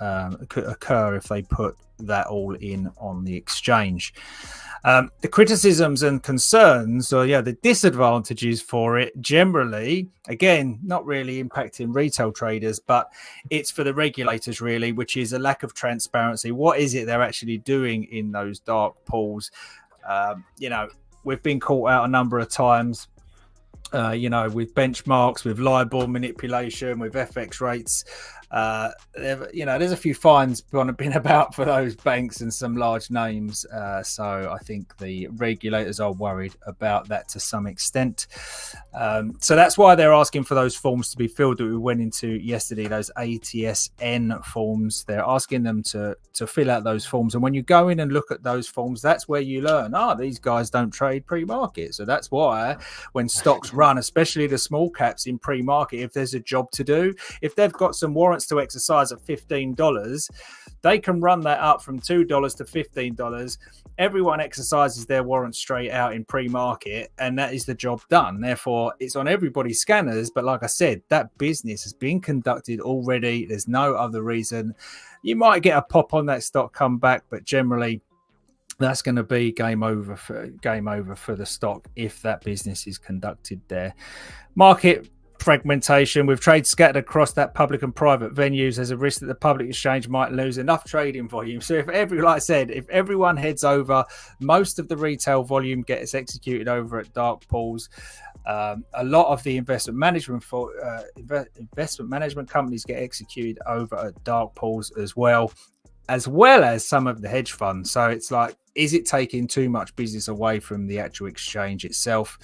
could occur if they put that all in on the exchange. The criticisms and concerns, or the disadvantages for it, generally, again, not really impacting retail traders, but it's for the regulators, really, which is a lack of transparency. What is it they're actually doing in those dark pools? We've been caught out a number of times, with benchmarks, with LIBOR manipulation, with FX rates. There's a few fines been about for those banks and some large names. So I think the regulators are worried about that to some extent. So that's why they're asking for those forms to be filled that we went into yesterday, those ATSN forms. They're asking them to fill out those forms. And when you go in and look at those forms, that's where you learn, these guys don't trade pre-market. So that's why when stocks run, especially the small caps in pre-market, if there's a job to do, if they've got some warrants to exercise at $15, they can run that up from $2 to $15. Everyone exercises their warrants straight out in pre-market, and that is the job done. Therefore, it's on everybody's scanners. But like I said, that business has been conducted already. There's no other reason. You might get a pop on that stock come back, but generally that's going to be game over for the stock if that business is conducted there. Market fragmentation with trades scattered across that public and private venues. There's a risk that the public exchange might lose enough trading volume. So if everyone heads over, most of the retail volume gets executed over at dark pools. A lot of the investment management companies get executed over at dark pools as well as some of the hedge funds. So it's like, is it taking too much business away from the actual exchange itself?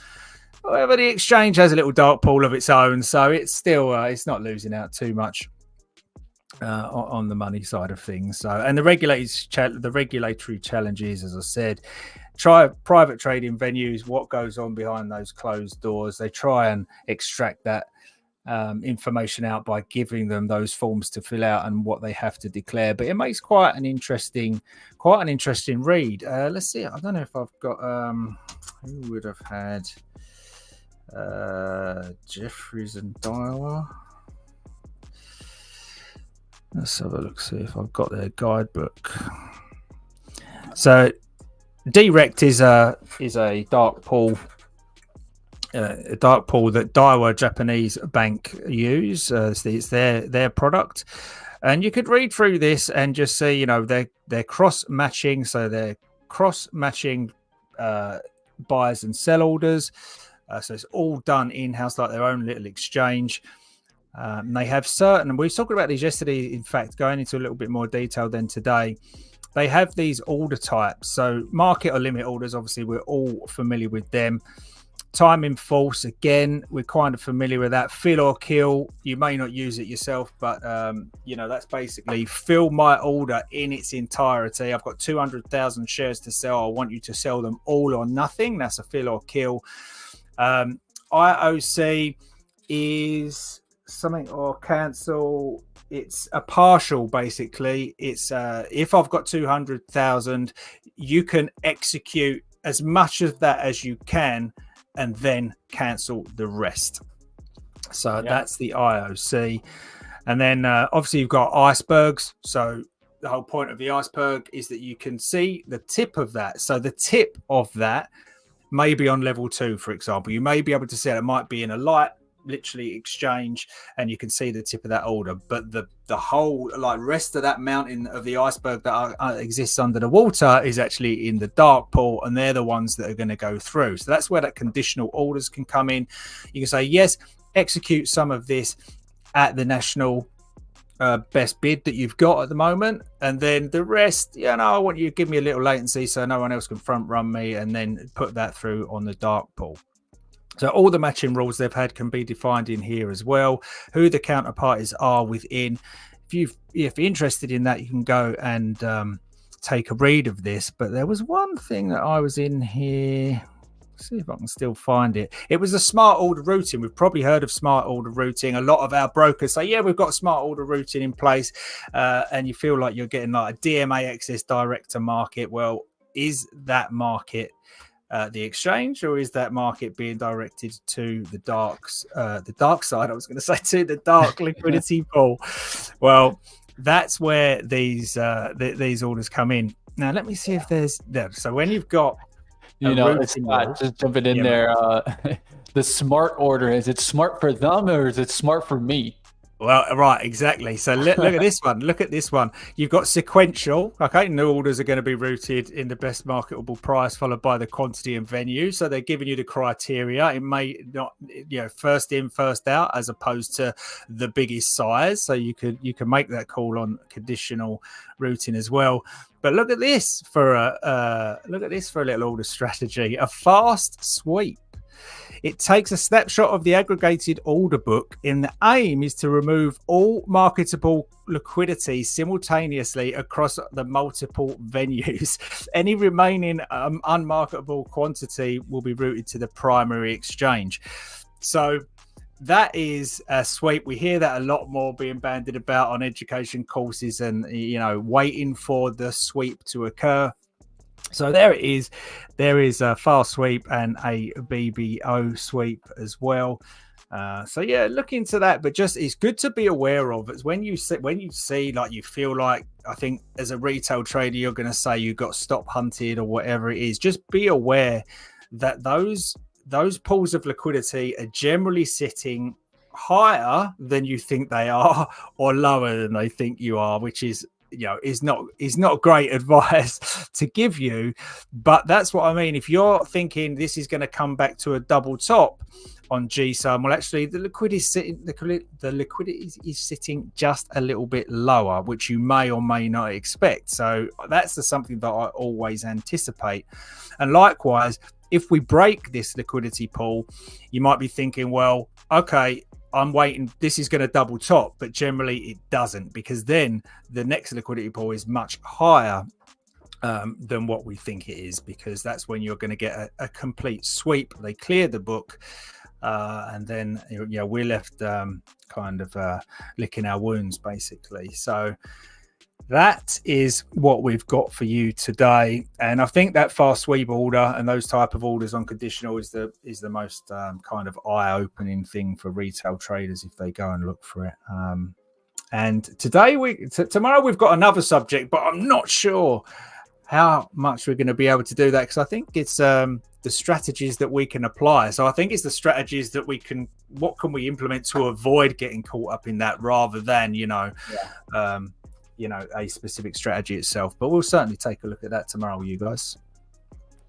However, the exchange has a little dark pool of its own, so it's still it's not losing out too much on the money side of things. So, and the regulatory challenges, as I said, try private trading venues. What goes on behind those closed doors? They try and extract that information out by giving them those forms to fill out and what they have to declare. But it makes quite an interesting read. Let's see. I don't know if I've got who would have had. Jeffries and Dyer. Let's have a look, see if I've got their guidebook. So Direct is a dark pool, that Daiwa Japanese bank use. It's their product, and you could read through this and just see, they're cross matching. So they're cross matching buyers and sell orders. So it's all done in-house, like their own little exchange. They have and we talked about these yesterday, in fact, going into a little bit more detail than today. They have these order types. So market or limit orders, obviously, we're all familiar with them. Time in force, again, we're kind of familiar with that. Fill or kill, you may not use it yourself, but that's basically fill my order in its entirety. I've got 200,000 shares to sell. I want you to sell them all or nothing. That's a fill or kill. IOC is something or cancel. It's a partial, basically. It's if I've got 200,000, you can execute as much of that as you can and then cancel the rest. So that's the IOC. And then obviously you've got icebergs. So the whole point of the iceberg is that you can see the tip of that. So the tip of that may be on level 2, for example. You may be able to see it might be in a light, literally exchange, and you can see the tip of that order. But the whole rest of that mountain of the iceberg that exists under the water is actually in the dark pool, and they're the ones that are going to go through. So that's where that conditional orders can come in. You can say, yes, execute some of this at the national best bid that you've got at the moment, and then the rest, I want you to give me a little latency so no one else can front run me, and then put that through on the dark pool. So all the matching rules they've had can be defined in here as well, who the counterparties are within. If you're interested in that, you can go and take a read of this. But there was one thing that I was in here. See if I can still find it. It was the smart order routing. We've probably heard of smart order routing. A lot of our brokers say, we've got smart order routing in place, and you feel like you're getting like a DMA access direct to market. Well, is that market the exchange, or is that market being directed to the dark side? I was going to say to the dark liquidity pool. Well, that's where these orders come in. Now, let me see if there's there. So when you've got it's not just jumping in there. The smart order, is it smart for them or is it smart for me? Well, right, exactly. So look at this one. Look at this one. You've got sequential. Okay, new orders are going to be routed in the best marketable price, followed by the quantity and venue. So they're giving you the criteria. It may not, first in, first out, as opposed to the biggest size. So you can make that call on conditional routing as well. But look at this for a little order strategy. A fast sweep. It takes a snapshot of the aggregated order book, and the aim is to remove all marketable liquidity simultaneously across the multiple venues. Any remaining unmarketable quantity will be routed to the primary exchange. So that is a sweep. We hear that a lot more being bandied about on education courses and, waiting for the sweep to occur. So there it is. There is a fast sweep and a BBO sweep as well. So yeah, look into that. But just it's good to be aware of. It's when you see like you feel like, I think as a retail trader, you're going to say you got stop hunted or whatever it is. Just be aware that those pools of liquidity are generally sitting higher than you think they are or lower than they think you are, which is not great advice to give you, but that's what I mean. If you're thinking this is going to come back to a double top on GSUM, well, actually the liquidity is sitting just a little bit lower, which you may or may not expect. So that's something that I always anticipate. And likewise, if we break this liquidity pool, you might be thinking, well, okay, I'm waiting, this is going to double top, but generally it doesn't, because then the next liquidity pool is much higher than what we think it is, because that's when you're going to get a complete sweep. They clear the book, and then we're left licking our wounds, basically. So that is what we've got for you today, and I think that fast sweep order and those type of orders on conditional is the most kind of eye-opening thing for retail traders if they go and look for it. And tomorrow we've got another subject, but I'm not sure how much we're going to be able to do that, because I think it's the strategies that we can apply. So I think it's the strategies that what can we implement to avoid getting caught up in that, rather than a specific strategy itself. But we'll certainly take a look at that tomorrow, you guys.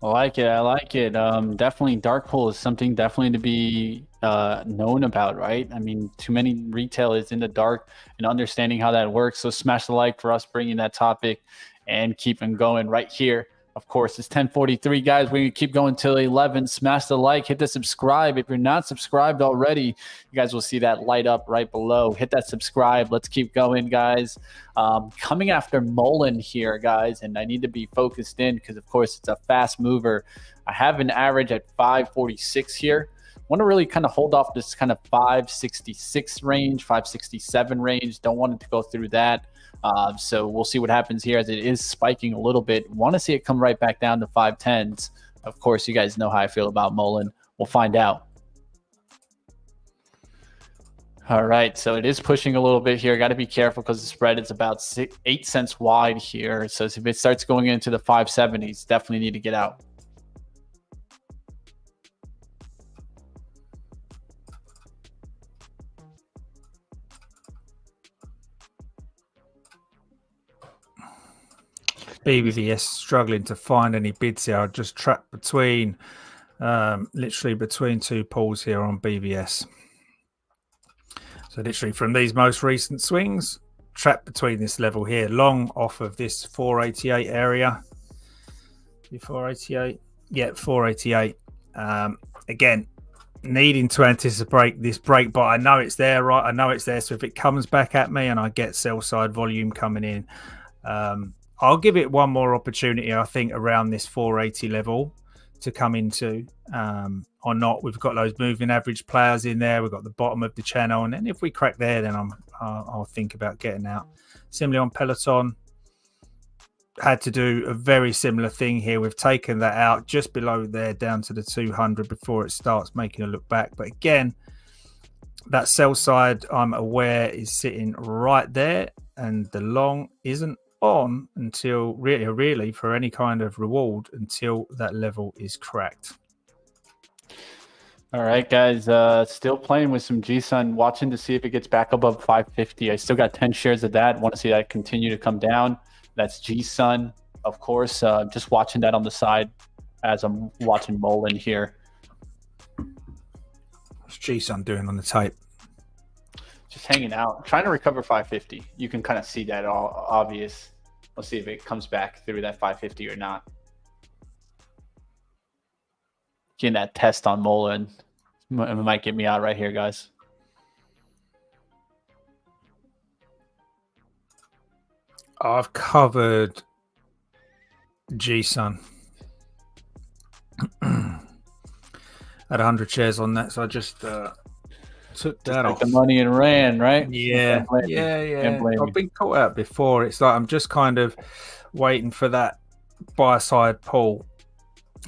I like it. Definitely dark pool is something definitely to be known about, right? I mean, too many retail is in the dark and understanding how that works. So smash the like for us bringing that topic and keeping going right here. Of course, it's 10:43, guys. We're going to keep going till 11. Smash the like, hit the subscribe. If you're not subscribed already, you guys will see that light up right below. Hit that subscribe. Let's keep going, guys. Coming after Mullen here, guys, and I need to be focused in because, of course, it's a fast mover. I have an average at 546 here. Want to really kind of hold off this kind of 566 range, 567 range. Don't want it to go through that. So we'll see what happens here as it is spiking a little bit. Want to see it come right back down to 510s. Of course, you guys know how I feel about Mullen. We'll find out. All right, so it is pushing a little bit here. Got to be careful because the spread is about 8 cents wide here. So if it starts going into the 570s, definitely need to get out. BBVS struggling to find any bids here. I just trapped between, literally between two pools here on BVS. So literally from these most recent swings, trapped between this level here, long off of this 488 area. 488, yeah, 488. Again, needing to anticipate this break, but I know it's there, right? I know it's there. So if it comes back at me and I get sell side volume coming in, I'll give it one more opportunity, I think, around this 480 level to come into or not. We've got those moving average players in there. We've got the bottom of the channel. And then if we crack there, then I'll think about getting out. Similarly on Peloton, had to do a very similar thing here. We've taken that out just below there down to the 200 before it starts making a look back. But again, that sell side, I'm aware, is sitting right there. And the long isn't on until really for any kind of reward until that level is cracked. All right, guys. Still playing with some G-Sun, watching to see if it gets back above 550. I still got 10 shares of that. Want to see that continue to come down. That's G-Sun, of course. Just watching that on the side as I'm watching Mullen here. What's G-Sun doing on the tape? Just hanging out, trying to recover 550. You can kind of see that all obvious. Let's see if it comes back through that 550 or not. Getting that test on Mullen. It might get me out right here, guys. I've covered G-Sun. Had 100 shares on that, so I just took that off. The money and ran, right? Yeah. I've been caught out before. It's like I'm just kind of waiting for that buy side pull.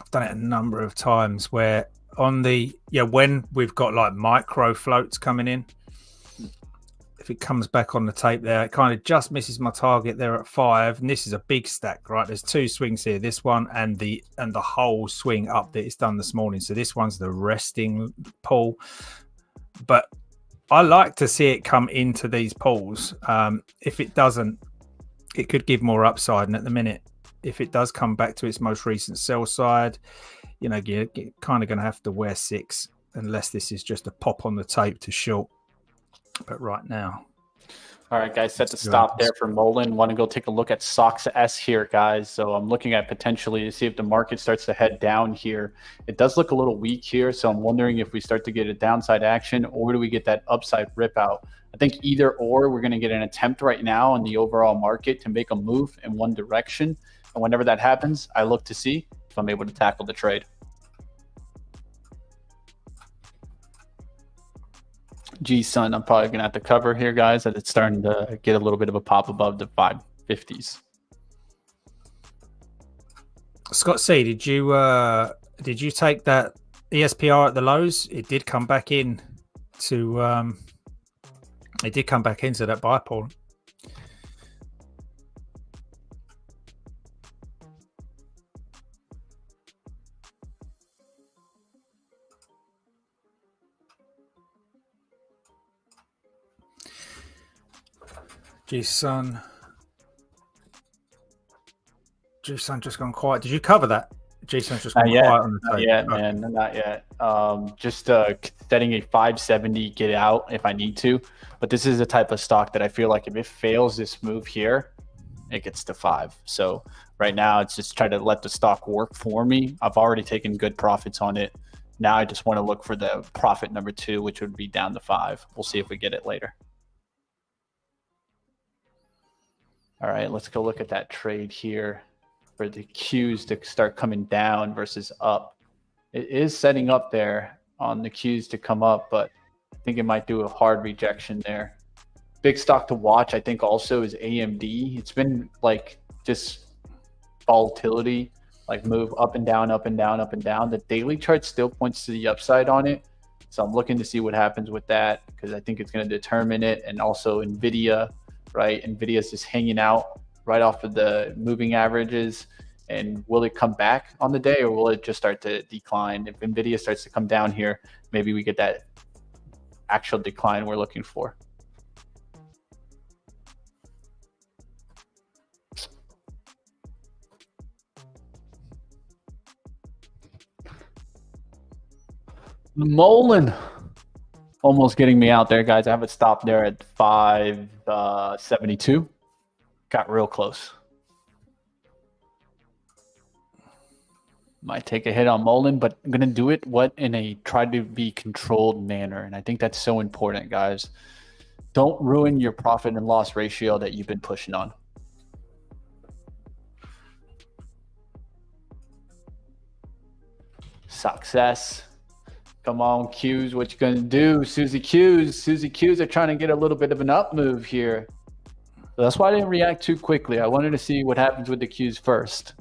I've done it a number of times where on the when we've got like micro floats coming in, if it comes back on the tape there, it kind of just misses my target there at 5. And this is a big stack, right? There's 2 swings here, this one and the whole swing up that it's done this morning. So this one's the resting pull. But I like to see it come into these pulls. If it doesn't, it could give more upside. And at the minute, if it does come back to its most recent sell side, you're kind of going to have to wear 6 unless this is just a pop on the tape to short. But right now. All right, guys, set to stop there for Mullen. Want to go take a look at SOX S here, guys. So I'm looking at potentially to see if the market starts to head down here. It does look a little weak here, so I'm wondering if we start to get a downside action or do we get that upside rip out? I think either or, we're going to get an attempt right now in the overall market to make a move in one direction. And whenever that happens, I look to see if I'm able to tackle the trade. G-Sun, I'm probably going to have to cover here, guys, as it's starting to get a little bit of a pop above the 550s. Scott C, did you take that ESPR at the lows? It did come back in to it did come back into that buy pull. G-Sun just gone quiet. Did you cover that? G-Sun's just gone quiet on the tape. Not yet, man. Not yet. Just setting a 570 get out if I need to. But this is the type of stock that I feel like if it fails this move here, it gets to 5. So right now it's just try to let the stock work for me. I've already taken good profits on it. Now I just want to look for the profit number 2, which would be down to 5. We'll see if we get it later. All right, let's go look at that trade here for the Qs to start coming down versus up. It is setting up there on the Qs to come up, but I think it might do a hard rejection there. Big stock to watch, I think, also is AMD. It's been like just volatility, like move up and down, up and down, up and down. The daily chart still points to the upside on it. So I'm looking to see what happens with that because I think it's going to determine it. And also NVIDIA. Right, NVIDIA is just hanging out right off of the moving averages. And will it come back on the day or will it just start to decline? If NVIDIA starts to come down here, maybe we get that actual decline we're looking for. Mullen. Almost getting me out there, guys. I have it stopped there at 572. Got real close. Might take a hit on Mullen, but I'm going to do it in a try to be controlled manner. And I think that's so important, guys. Don't ruin your profit and loss ratio that you've been pushing on. Success. Come on, Qs, what you gonna do? Susie Qs are trying to get a little bit of an up move here. So that's why I didn't react too quickly. I wanted to see what happens with the Qs first.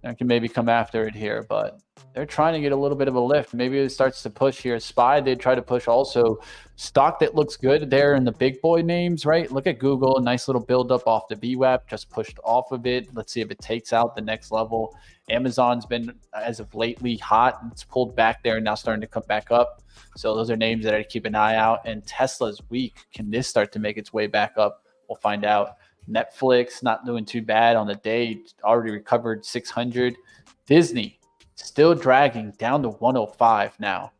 I can maybe come after it here, but they're trying to get a little bit of a lift. Maybe it starts to push here. SPY did try to push also. Stock that looks good there in the big boy names, right? Look at Google, a nice little build up off the VWAP, just pushed off of it. Let's see if it takes out the next level. Amazon's been, as of lately, hot. It's pulled back there and now starting to come back up. So those are names that I keep an eye out. And Tesla's weak. Can this start to make its way back up? We'll find out. Netflix not doing too bad on the day, already recovered 600. Disney still dragging down to 105 now.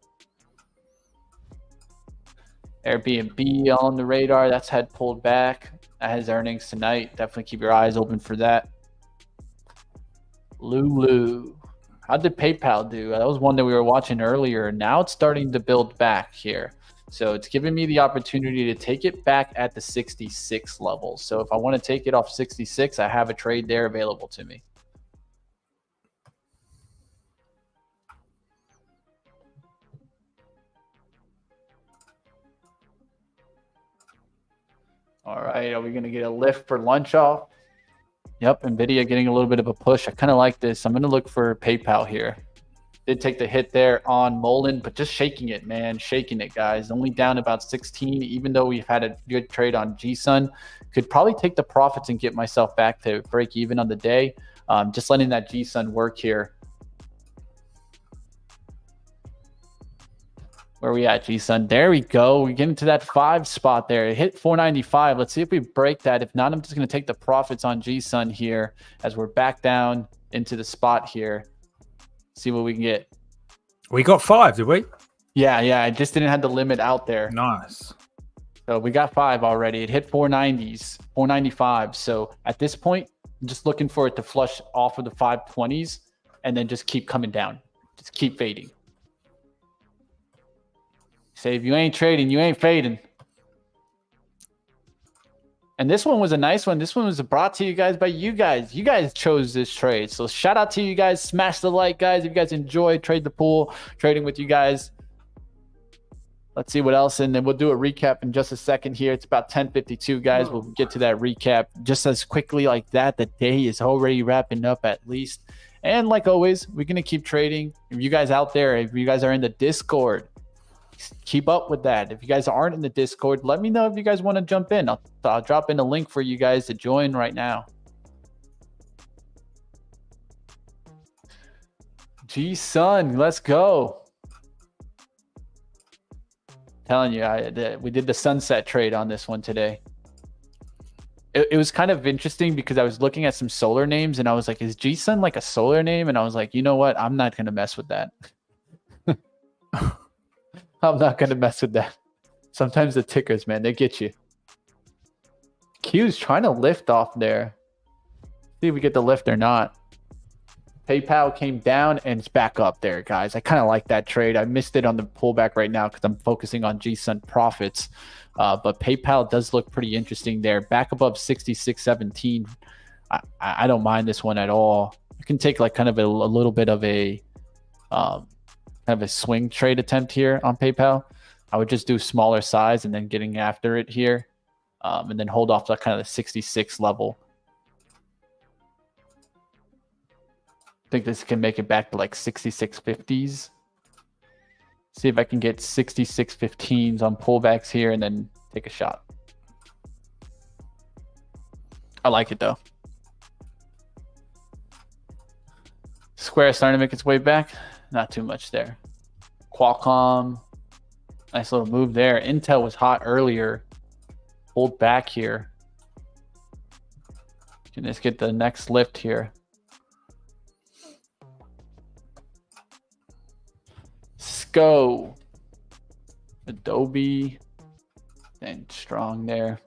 Airbnb on the radar, that's had pulled back. That has earnings tonight. Definitely keep your eyes open for that. Lulu. How did PayPal do? That was one that we were watching earlier. Now it's starting to build back here. So it's giving me the opportunity to take it back at the 66 level. So if I want to take it off 66, I have a trade there available to me. All right, are we going to get a lift for lunch off? Yep, NVIDIA getting a little bit of a push. I kind of like this. I'm going to look for PayPal here. Did take the hit there on Mullen, but just shaking it, man. Shaking it, guys. Only down about 16, even though we've had a good trade on GSUN. Could probably take the profits and get myself back to break even on the day. Just letting that GSUN work here. Where we at, GSUN? There we go. We get into that 5 spot there. It hit 495. Let's see if we break that. If not, I'm just going to take the profits on GSUN here as we're back down into the spot here. See what we can get. We got 5, did we? Yeah. I just didn't have the limit out there. Nice. So we got 5 already. It hit 490s, 495. So at this point, I'm just looking for it to flush off of the 520s and then just keep coming down. Just keep fading. Say if you ain't trading, you ain't fading. And this one was a nice one. This one was brought to you guys by you guys. You guys chose this trade. So shout out to you guys. Smash the like, guys. If you guys enjoy Trade the Pool, trading with you guys. Let's see what else. And then we'll do a recap in just a second here. It's about 10:52, guys. We'll get to that recap just as quickly like that. The day is already wrapping up at least. And like always, we're going to keep trading. If you guys out there, if you guys are in the Discord, keep up with that. If you guys aren't in the Discord, let me know if you guys want to jump in. I'll drop in a link for you guys to join right now. GSUN, let's go. Telling you, we did the sunset trade on this one today. It was kind of interesting because I was looking at some solar names and I was like, is GSUN like a solar name? And I was like, you know what? I'm not going to mess with that. I'm not going to mess with that. Sometimes the tickers, man, they get you. Q's trying to lift off there. See if we get the lift or not. PayPal came down and it's back up there, guys. I kind of like that trade. I missed it on the pullback right now because I'm focusing on GSUN profits. But PayPal does look pretty interesting there. Back above 66.17. I don't mind this one at all. I can take like kind of a little bit of a kind of a swing trade attempt here on PayPal. I would just do smaller size and then getting after it here, and then hold off to kind of the 66 level. I think this can make it back to like 66.50s. See if I can get 66.15s on pullbacks here and then take a shot. I like it though. Square starting to make its way back. Not too much there. Qualcomm, nice little move there. Intel was hot earlier. Hold back here. Can just get the next lift here. Sco, Adobe, and strong there.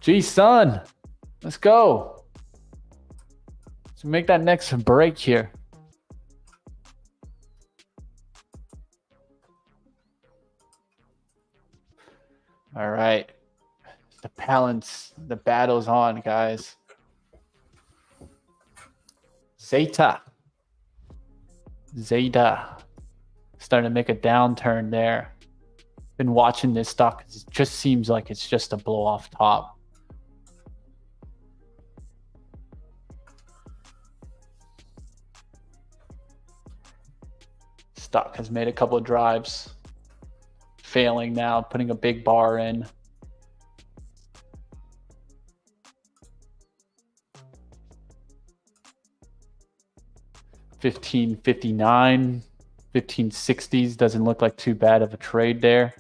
GSUN, let's go. So make that next break here. All right. The battle's on, guys. Zeta. Starting to make a downturn there. Been watching this stock. It just seems like it's just a blow off top. stock has made a couple of drives, failing now, putting a big bar in. $15.59, 15.60s doesn't look like too bad of a trade there.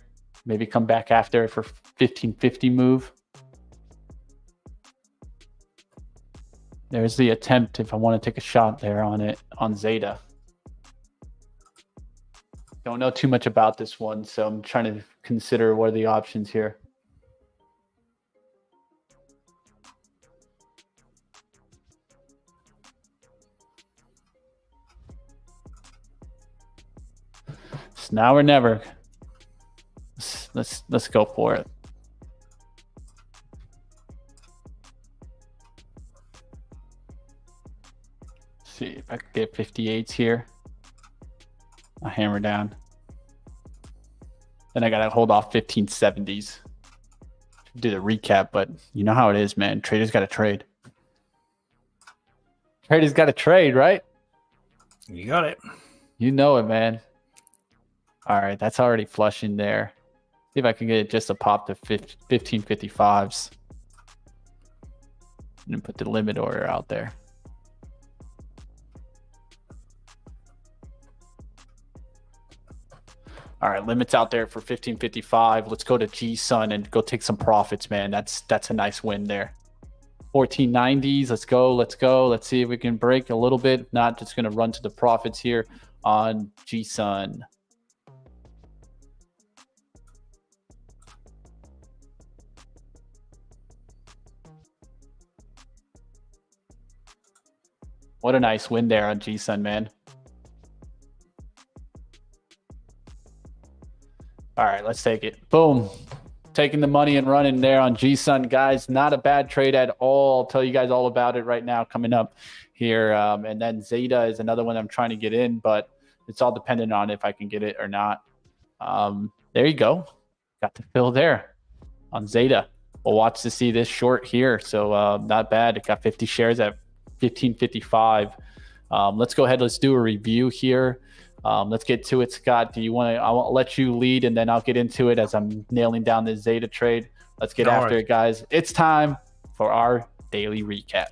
Maybe come back after for $15.50 move. There's the attempt if I want to take a shot there on it on Zeta. Don't know too much about this one, so I'm trying to consider what are the options here. It's now or never. Let's go for it. See if I can get 58s here. I hammer down. Then I gotta hold off 1570s. Do the recap, but you know how it is, man. Traders gotta trade. Traders gotta trade, right? You got it. You know it, man. All right, that's already flushing there. See if I can get just a pop to 1555s. And then put the limit order out there. All right, limits out there for 1555. Let's go to G-Sun and go take some profits, man. That's a nice win there. 1490s. Let's go. Let's see if we can break a little bit. If not, just going to run to the profits here on G-Sun. What a nice win there on G-Sun, man. All right, let's take it. Boom. Taking the money and running there on G-Sun, guys. Not a bad trade at all. I'll tell you guys all about it right now coming up here. And then Zeta is another one I'm trying to get in, but it's all dependent on if I can get it or not. There you go. Got the fill there on Zeta. We'll watch to see this short here. So not bad. It got 50 shares at 1555. Let's go ahead. Let's do a review here. Let's get to it, Scott. Do you want to? I'll let you lead, and then I'll get into it as I'm nailing down the Zeta trade. Let's get after it, guys. It's time for our daily recap.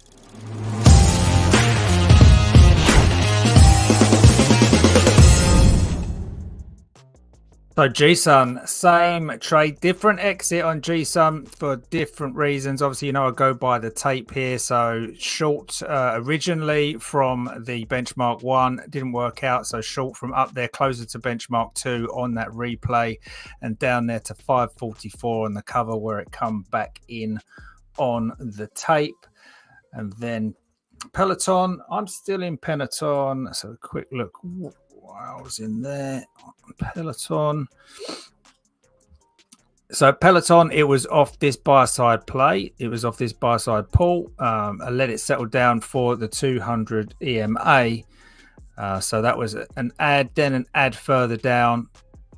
So G-Sun, same trade, different exit on G-Sun for different reasons. Obviously, you know, I go by the tape here. So short originally from the benchmark 1, didn't work out. So short from up there, closer to benchmark 2 on that replay, and down there to 544 on the cover where it come back in on the tape. And then Peloton, I'm still in Peloton. So a quick look. I was in there. Peloton. So Peloton, it was off this buy side play. It was off this buy side pull. I let it settle down for the 200 EMA. So that was an add, then an add further down.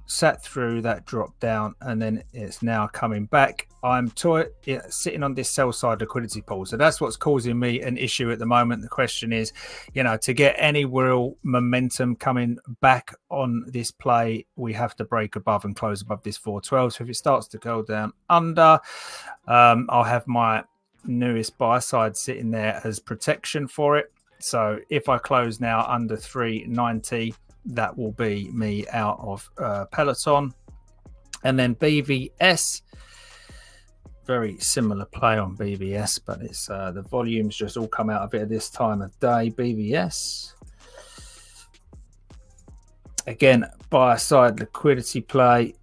Sat through that drop down, and then it's now coming back. I'm sitting on this sell side liquidity pool, so that's what's causing me an issue at the moment. The question is, you know, to get any real momentum coming back on this play, we have to break above and close above this 412. So if it starts to go down under, I'll have my newest buy side sitting there as protection for it. So if I close now under 390, that will be me out of Peloton. And then BVS, very similar play on BVS, but it's the volumes just all come out of it at this time of day. BVS, again, buy side liquidity play.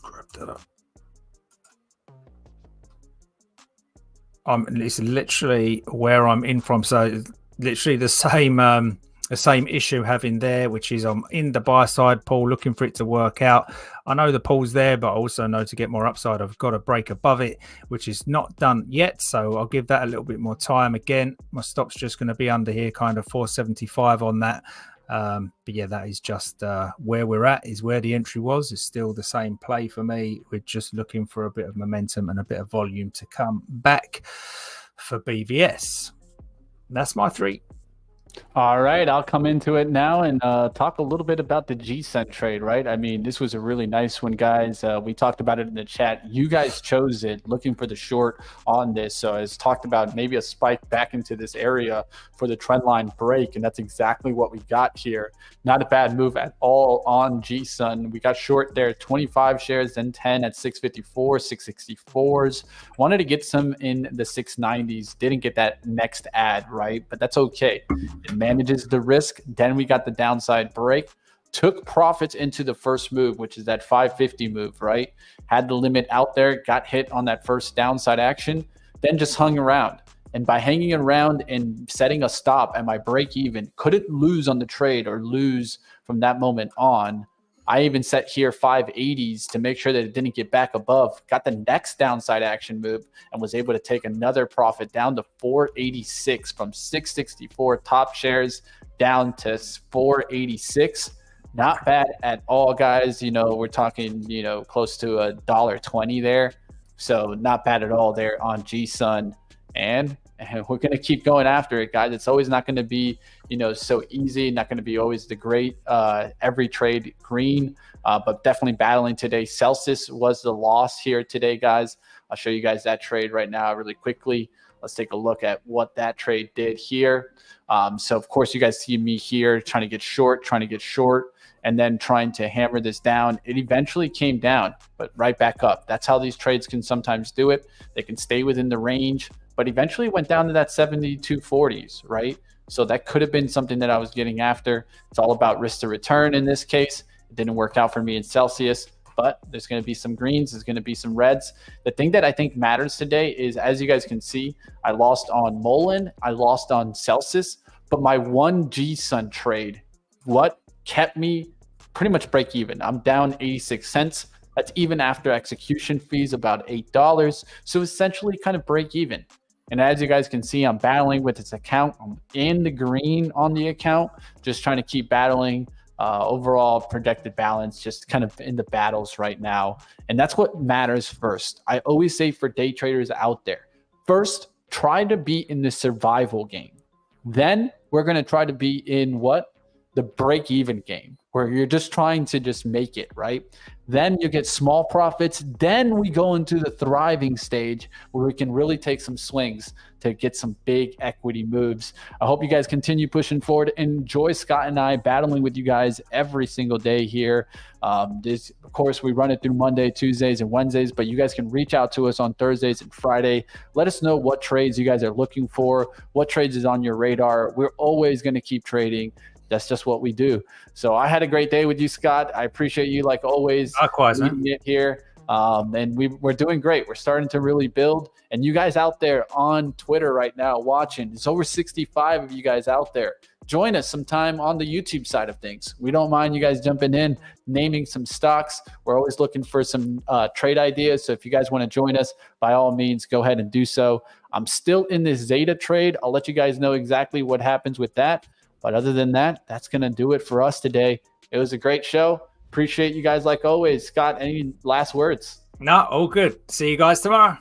Grab that up. It's literally where I'm in from. So literally the same issue having there, which is I'm in the buy side pool looking for it to work out. I know the pool's there, but I also know to get more upside, I've got to break above it, which is not done yet. So I'll give that a little bit more time. Again, my stop's just going to be under here, kind of 475 on that. But yeah, that is just where we're at, is where the entry was. It's still the same play for me. We're just looking for a bit of momentum and a bit of volume to come back for BVS. That's my 3. All right, I'll come into it now and talk a little bit about the G-Cent trade, right? I mean, this was a really nice one, guys. We talked about it in the chat. You guys chose it, looking for the short on this. So as talked about, maybe a spike back into this area for the trend line break, and that's exactly what we got here. Not a bad move at all on G-Sun. We got short there, 25 shares, then 10 at 654, 664s. Wanted to get some in the 690s. Didn't get that next ad, right? But that's okay. It manages the risk. Then we got the downside break. Took profits into the first move, which is that 550 move, right? Had the limit out there, got hit on that first downside action, then just hung around. And by hanging around and setting a stop at my break even, couldn't lose on the trade or lose from that moment on. I even set here 580s to make sure that it didn't get back above. Got the next downside action move and was able to take another profit down to 486 from 664 top shares down to 486. Not bad at all, guys. You know, we're talking, you know, close to $1.20 there. So not bad at all there on G-Sun. And we're going to keep going after it, guys. It's always not going to be, you know, so easy, not going to be always the great every trade green, but definitely battling today. Celsius was the loss here today, guys. I'll show you guys that trade right now really quickly. Let's take a look at what that trade did here. So, of course, you guys see me here trying to get short, and then trying to hammer this down. It eventually came down, but right back up. That's how these trades can sometimes do it. They can stay within the range, but eventually went down to that 72.40s, right? So that could have been something that I was getting after. It's all about risk to return in this case. It didn't work out for me in Celsius, but there's going to be some greens. There's going to be some reds. The thing that I think matters today is, as you guys can see, I lost on Mullen. I lost on Celsius, but my one G-Sun trade, what kept me pretty much break even. I'm down 86 cents. That's even after execution fees, about $8. So essentially kind of break even. And as you guys can see, I'm battling with this account. I'm in the green on the account, just trying to keep battling. Overall projected balance, just kind of in the battles right now. And that's what matters first. I always say for day traders out there, first, try to be in the survival game. Then we're going to try to be in what? The break-even game, where you're just trying to just make it, right? Then you get small profits. Then we go into the thriving stage where we can really take some swings to get some big equity moves. I hope you guys continue pushing forward. Enjoy Scott and I battling with you guys every single day here. This, of course, we run it through Monday, Tuesdays, and Wednesdays, but you guys can reach out to us on Thursdays and Friday. Let us know what trades you guys are looking for, what trades is on your radar. We're always going to keep trading. That's just what we do. So I had a great day with you, Scott. I appreciate you like always. Likewise, man. It here. And we're doing great. We're starting to really build. And you guys out there on Twitter right now watching, it's over 65 of you guys out there. Join us sometime on the YouTube side of things. We don't mind you guys jumping in, naming some stocks. We're always looking for some trade ideas. So if you guys want to join us, by all means, go ahead and do so. I'm still in this Zeta trade. I'll let you guys know exactly what happens with that. But other than that, that's going to do it for us today. It was a great show. Appreciate you guys like always. Scott, any last words? No, all good. See you guys tomorrow.